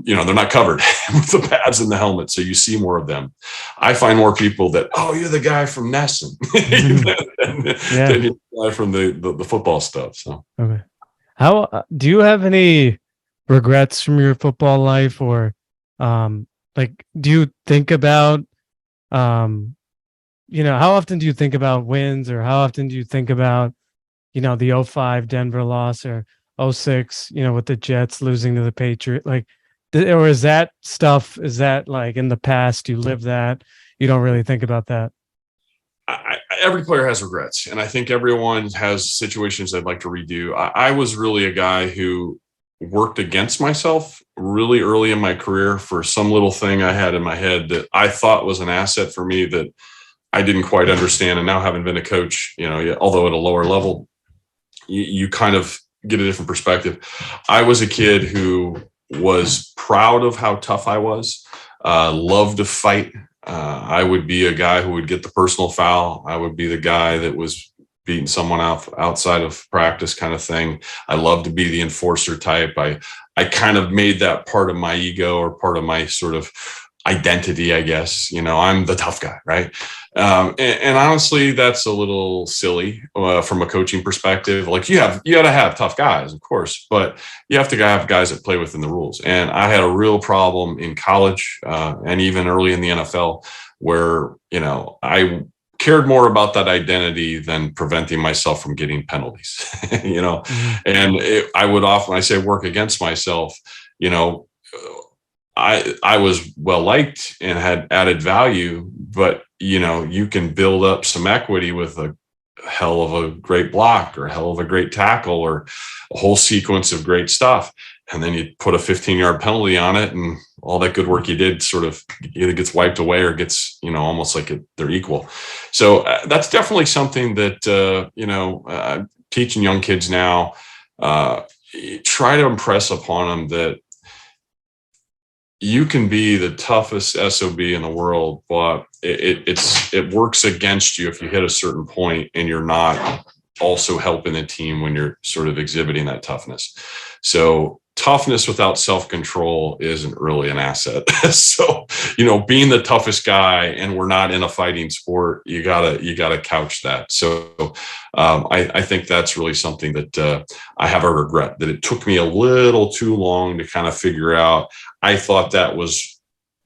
they're not covered with the pads and the helmet. So you see more of them. I find more people that, you're the guy from Nesson than you're the guy from the football stuff. So, okay. How do you have any regrets from your football life, or do you think about how often do you think about wins, or how often do you think about, the '05 Denver loss, or '06, with the Jets losing to the Patriots? Like, or is that like in the past? You live that, you don't really think about that? Every player has regrets, and I think everyone has situations they'd like to redo. I was really a guy who worked against myself really early in my career for some little thing I had in my head that I thought was an asset for me that I didn't quite understand. And now, having been a coach, although at a lower level, you kind of get a different perspective. I was a kid who was proud of how tough I was, loved to fight. I would be a guy who would get the personal foul. I would be the guy that was beating someone outside of practice, kind of thing. I love to be the enforcer type. I kind of made that part of my ego, or part of my sort of identity, I guess. I'm the tough guy, right? And honestly, that's a little silly from a coaching perspective. Like, you got to have tough guys, of course, but you have to have guys that play within the rules. And I had a real problem in college and even early in the NFL, where I cared more about that identity than preventing myself from getting penalties. Mhm. And I would often, when I say work against myself, I was well liked and had added value, but you can build up some equity with a hell of a great block, or a hell of a great tackle, or a whole sequence of great stuff. And then you put a 15-yard penalty on it, and all that good work you did sort of either gets wiped away, or gets, almost like they're equal. So that's definitely something that, teaching young kids now, try to impress upon them that you can be the toughest SOB in the world, but it works against you if you hit a certain point and you're not also helping the team when you're sort of exhibiting that toughness. So toughness without self-control isn't really an asset. So, being the toughest guy, and we're not in a fighting sport, you gotta couch that. So I think that's really something that I have a regret, that it took me a little too long to kind of figure out. I thought that was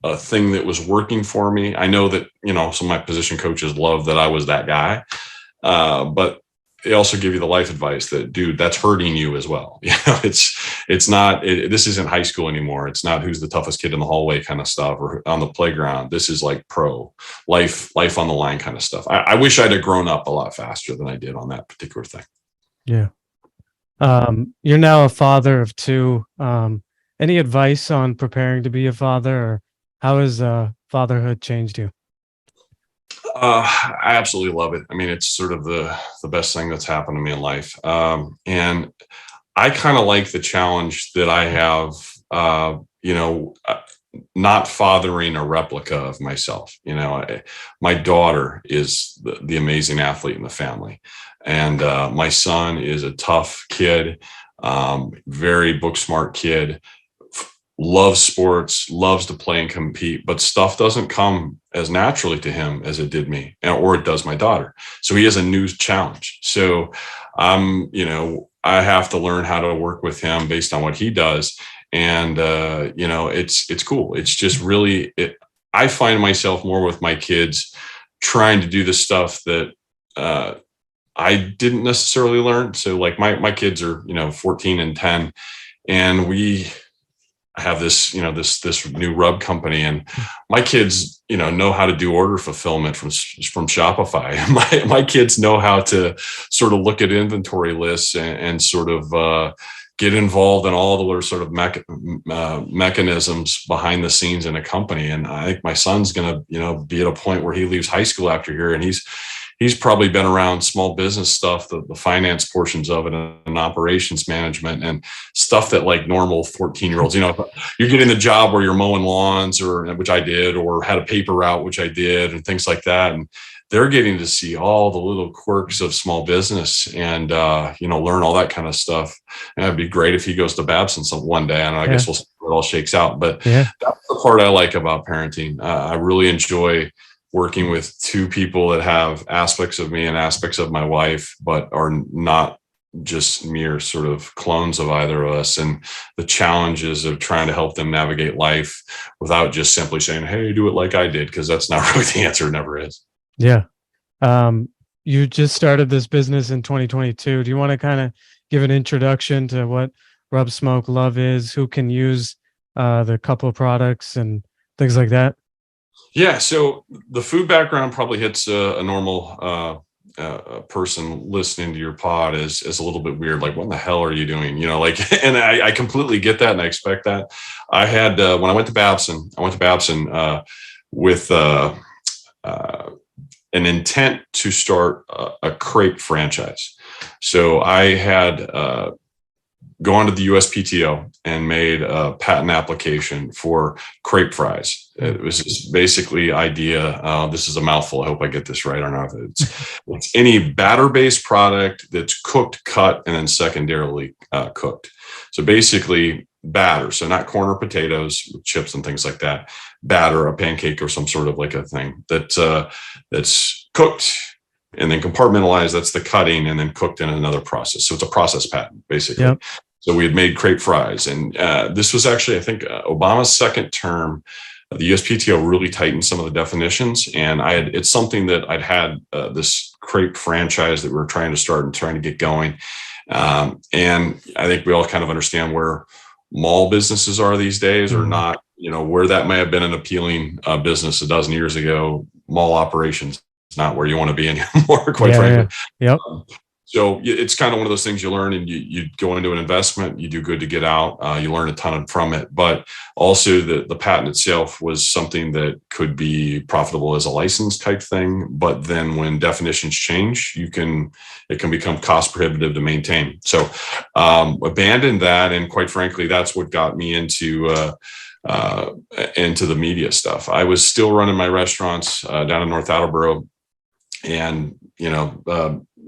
a thing that was working for me. I know that, some of my position coaches love that I was that guy. But they also give you the life advice that, dude, that's hurting you as well. It's not, this isn't high school anymore. It's not who's the toughest kid in the hallway kind of stuff, or on the playground. This is like pro life on the line kind of stuff. I wish I'd have grown up a lot faster than I did on that particular thing. Yeah. You're now a father of two. Any advice on preparing to be a father, or how has fatherhood changed you? I absolutely love it. I mean, it's sort of the best thing that's happened to me in life. And I kind of like the challenge that I have, not fathering a replica of myself. My daughter is the amazing athlete in the family. And my son is a tough kid, very book smart kid, loves sports, loves to play and compete, but stuff doesn't come as naturally to him as it did me, or it does my daughter. So he has a new challenge. So I have to learn how to work with him based on what he does. And, it's cool. It's just really, I find myself more with my kids trying to do the stuff that, I didn't necessarily learn. So like my kids are, 14 and 10, and we have this, this new rub company, and my kids, know how to do order fulfillment from Shopify. My kids know how to sort of look at inventory lists and sort of get involved in all the sort of mechanisms behind the scenes in a company. And I think my son's going to, be at a point where he leaves high school after here, and he's probably been around small business stuff, the finance portions of it, and operations management, and stuff that like normal 14-year-olds, you're getting the job where you're mowing lawns, which I did, or had a paper route, which I did, and things like that. And they're getting to see all the little quirks of small business and, learn all that kind of stuff. And it'd be great if he goes to Babson one day. I guess we'll see how it all shakes out. But that's the part I like about parenting. I really enjoy working with two people that have aspects of me and aspects of my wife, but are not just mere sort of clones of either of us, and the challenges of trying to help them navigate life without just simply saying, hey, do it like I did, because that's not really the answer. It never is. Yeah. You just started this business in 2022. Do you want to kind of give an introduction to what Rub Smoke Love is, who can use the couple products and things like that? Yeah, so the food background probably hits a normal person listening to your pod is a little bit weird. Like, what in the hell are you doing? Like, and I completely get that, and I expect that. I had when I went to Babson, with an intent to start a crepe franchise. So I had gone to the USPTO and made a patent application for crepe fries. It was just basically idea. This is a mouthful. I hope I get this right or not. It's any batter-based product that's cooked, cut, and then secondarily cooked. So basically batter. So not corn or potatoes, chips and things like that. Batter, a pancake or some sort of like a thing that's cooked and then compartmentalized. That's the cutting, and then cooked in another process. So it's a process patent, basically. Yep. So we had made crepe fries, and this was actually, I think, Obama's second term. The USPTO really tightened some of the definitions, and it's something that I'd had this crepe franchise that we were trying to start and trying to get going. And I think we all kind of understand where mall businesses are these days, or not. Where that may have been an appealing business a dozen years ago. Mall operations is not where you want to be anymore, quite frankly. Yeah. Yep. So it's kind of one of those things you learn, and you go into an investment, you do good to get out, you learn a ton from it. But also the patent itself was something that could be profitable as a license type thing. But then when definitions change, it can become cost prohibitive to maintain. So abandoned that. And quite frankly, that's what got me into the media stuff. I was still running my restaurants down in North Attleboro, and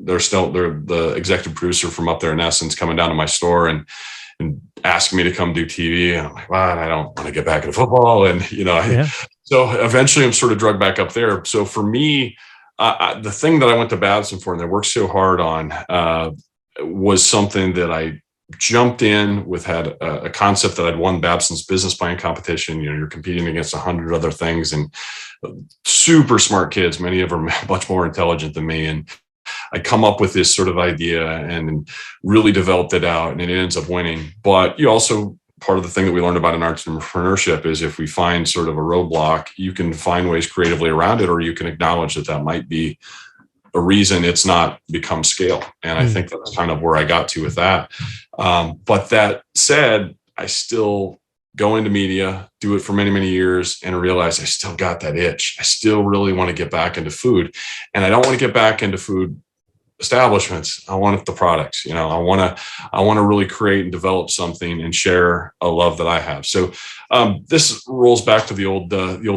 they're the executive producer from up there in Essence coming down to my store and asking me to come do TV. And I'm like, well, I don't want to get back into football. And, so eventually I'm sort of drugged back up there. So for me, the thing that I went to Babson for and I worked so hard on was something that I jumped in with, had a concept that I'd won Babson's business plan competition. You're competing against 100 other things, and super smart kids, many of them much more intelligent than me. And I come up with this sort of idea and really developed it out, and it ends up winning. But you also, part of the thing that we learned about in entrepreneurship is if we find sort of a roadblock, you can find ways creatively around it, or you can acknowledge that might be a reason it's not become scale. And I think that's kind of where I got to with that. But that said, I still go into media, do it for many, many years, and realize I still got that itch. I still really want to get back into food, and I don't want to get back into food establishments. I want the products. I want to really create and develop something and share a love that I have. So this rolls back to the old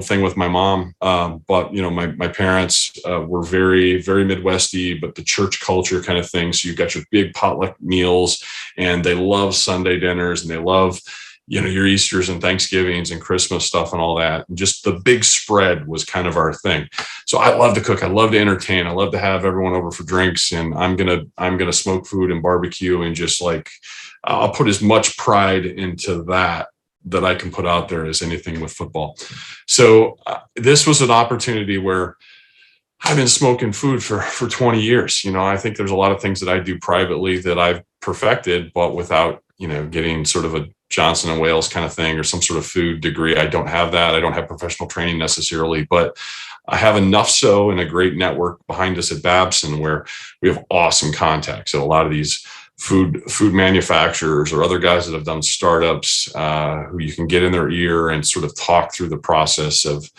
thing with my mom. But my parents were very, very Midwesty, but the church culture kind of thing. So you've got your big potluck meals, and they love Sunday dinners, and they love your Easters and Thanksgivings and Christmas stuff and all that. And just the big spread was kind of our thing. So I love to cook. I love to entertain. I love to have everyone over for drinks, and I'm going to smoke food and barbecue, and just like, I'll put as much pride into that I can put out there as anything with football. So this was an opportunity where I've been smoking food for 20 years. I think there's a lot of things that I do privately that I've perfected, but without, getting sort of a Johnson and Wales kind of thing or some sort of food degree. I don't have that. I don't have professional training necessarily, but I have enough so, and a great network behind us at Babson where we have awesome contacts at a lot of these food manufacturers or other guys that have done startups who you can get in their ear and sort of talk through the process of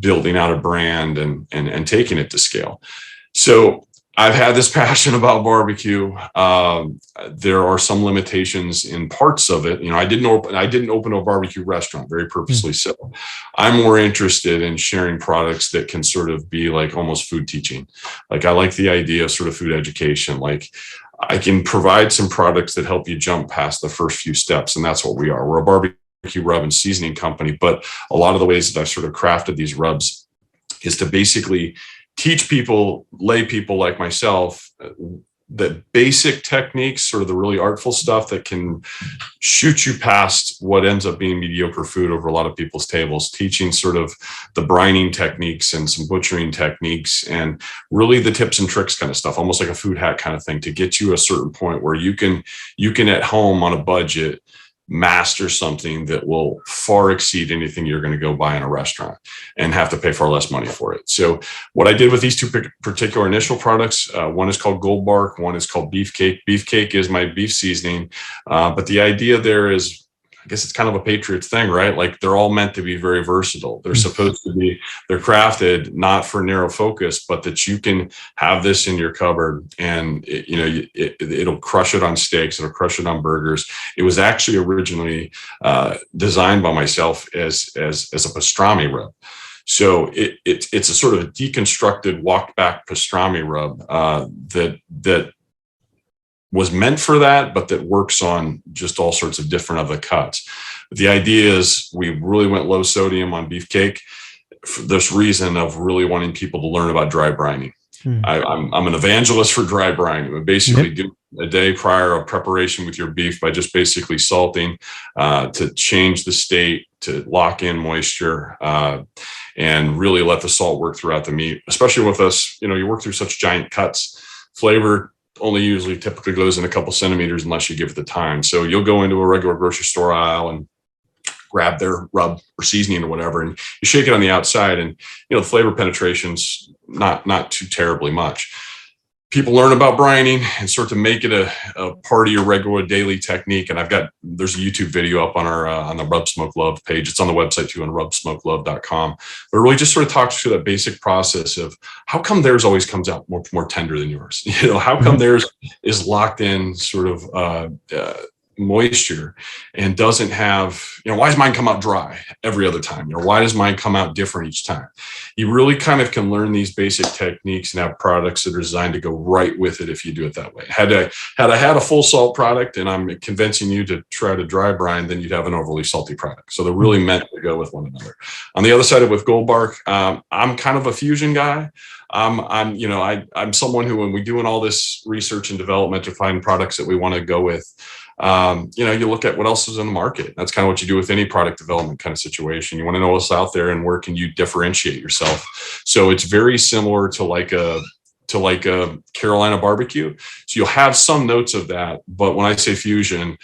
building out a brand and taking it to scale. So I've had this passion about barbecue. There are some limitations in parts of it. I didn't open a barbecue restaurant, very purposely so. I'm more interested in sharing products that can sort of be like almost food teaching. Like I like the idea of sort of food education. Like I can provide some products that help you jump past the first few steps. And that's what we are. We're a barbecue rub and seasoning company, but a lot of the ways that I've sort of crafted these rubs is to basically teach people, lay people like myself, the basic techniques, sort of the really artful stuff that can shoot you past what ends up being mediocre food over a lot of people's tables, teaching sort of the brining techniques and some butchering techniques and really the tips and tricks kind of stuff, almost like a food hack kind of thing, to get you a certain point where you can at home on a budget master something that will far exceed anything you're going to go buy in a restaurant and have to pay far less money for it. So what I did with these two particular initial products, one is called Gold Bark, one is called Beefcake. Beefcake is my beef seasoning. But the idea there is, I guess it's kind of a Patriots thing, right? Like they're all meant to be very versatile. They're supposed to be, they're crafted not for narrow focus, but that you can have this in your cupboard and it'll crush it on steaks. It'll crush it on burgers. It was actually originally designed by myself as a pastrami rub. So it's a sort of a deconstructed walked back pastrami rub that was meant for that, but that works on just all sorts of different other cuts. But the idea is we really went low sodium on beefcake for this reason of really wanting people to learn about dry brining. I'm an evangelist for dry brining. We basically do a day prior of preparation with your beef by just basically salting to change the state, to lock in moisture, and really let the salt work throughout the meat. Especially with us, you work through such giant cuts. Flavor only usually typically goes in a couple centimeters unless you give it the time. So you'll go into a regular grocery store aisle and grab their rub or seasoning or whatever, and you shake it on the outside, and the flavor penetration's not too terribly much. People learn about brining and start to make it a part of your regular daily technique. And there's a YouTube video up on our on the Rub Smoke Love page. It's on the website too, on rubsmokelove.com. But it really just sort of talks through that basic process of how come theirs always comes out more tender than yours. How come theirs is locked in sort of moisture and doesn't have, why does mine come out dry every other time? Why does mine come out different each time? You really kind of can learn these basic techniques and have products that are designed to go right with it if you do it that way. Had I had a full salt product and I'm convincing you to try to dry brine, then you'd have an overly salty product. So they're really meant to go with one another. On the other side of it with Gold Bark, I'm kind of a fusion guy. I'm someone who, when we're doing all this research and development to find products that we want to go with, you look at what else is in the market. That's kind of what you do with any product development kind of situation. You want to know what's out there and where can you differentiate yourself. So it's very similar to like a Carolina barbecue. So you'll have some notes of that. But when I say fusion,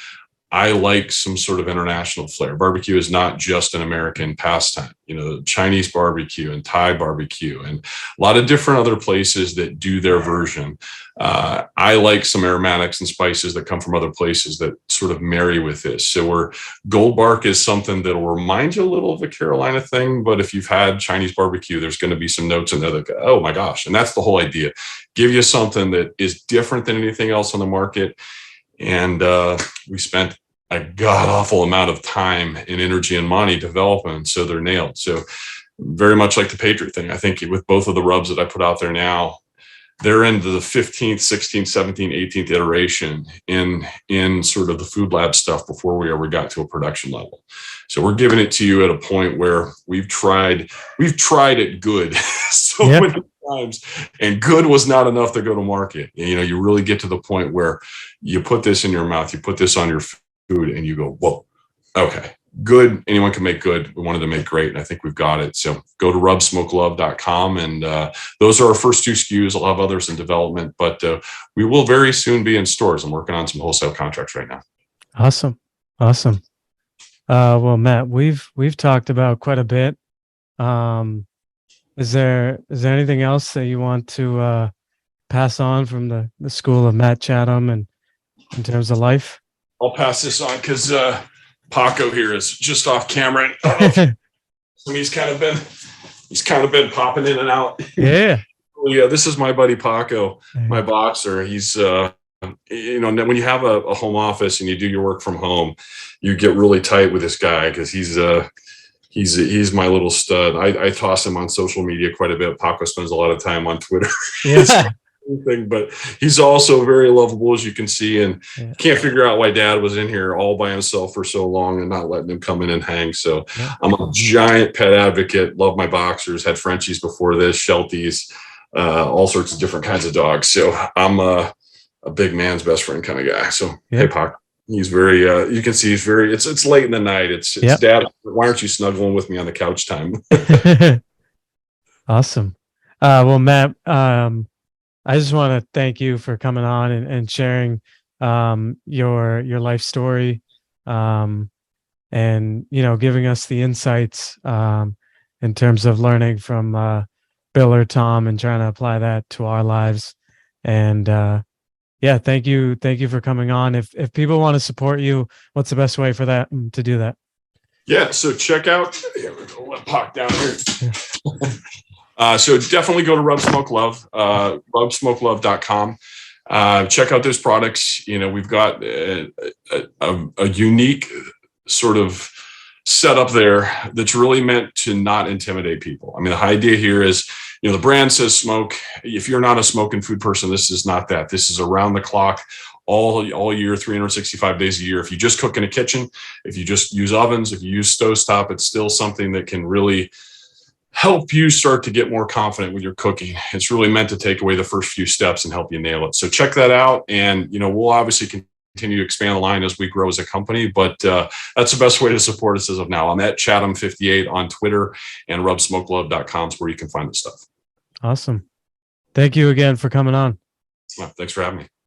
I like some sort of international flair. Barbecue is not just an American pastime. Chinese barbecue and Thai barbecue and a lot of different other places that do their version. I like some aromatics and spices that come from other places that sort of marry with this. So Gold Bark is something that will remind you a little of a Carolina thing, but if you've had Chinese barbecue, there's going to be some notes in there that go, oh my gosh. And that's the whole idea. Give you something that is different than anything else on the market. And we spent a god-awful amount of time and energy and money developing, so they're nailed. So very much like the Patriot thing, I think with both of the rubs that I put out there now, they're into the 15th, 16th, 17th, 18th iteration in sort of the food lab stuff before we ever got to a production level. So we're giving it to you at a point where we've tried it good many times, and good was not enough to go to market. You really get to the point where you put this in your mouth, you put this on your food, and you go, whoa, okay, good. Anyone can make good. We wanted to make great, and I think we've got it. So go to rubsmokelove.com, and those are our first two SKUs. I'll have others in development, but we will very soon be in stores. I'm working on some wholesale contracts right now. Awesome. Well, Matt, we've talked about quite a bit. Is there anything else that you want to pass on from the school of Matt Chatham and in terms of life? I'll pass this on because Paco here is just off camera. He's kind of been popping in and out. Yeah. Yeah, this is my buddy Paco, my boxer. He's when you have a home office and you do your work from home, you get really tight with this guy because he's my little stud. I toss him on social media quite a bit. Paco spends a lot of time on Twitter. Yeah. But he's also very lovable, as you can see, and can't figure out why Dad was in here all by himself for so long and not letting him come in and hang. So I'm a giant pet advocate. Love my boxers. Had Frenchies before this, Shelties, all sorts of different kinds of dogs. So I'm a big man's best friend kind of guy. So, Yeah. hey, Pac, he's very, you can see he's very, it's late in the night. It's Yep. Dad, why aren't you snuggling with me on the couch time? Awesome. Well, Matt, I just want to thank you for coming on and sharing your life story, and giving us the insights in terms of learning from Bill or Tom and trying to apply that to our lives. And yeah, thank you for coming on. If people want to support you, what's the best way for that to do that? Yeah, so check out. Here we go. Let Pac down here. So definitely go to Rub Smoke Love, rubsmokelove.com. Check out those products. We've got a unique sort of setup there that's really meant to not intimidate people. I mean, the idea here is, the brand says smoke. If you're not a smoking food person, this is not that. This is around the clock, all year, 365 days a year. If you just cook in a kitchen, if you just use ovens, if you use stovetop, it's still something that can really help you start to get more confident with your cooking. It's really meant to take away the first few steps and help you nail it. So check that out. And, we'll obviously continue to expand the line as we grow as a company, but that's the best way to support us as of now. I'm at Chatham58 on Twitter, and rubsmokelove.com is where you can find the stuff. Awesome. Thank you again for coming on. Thanks for having me.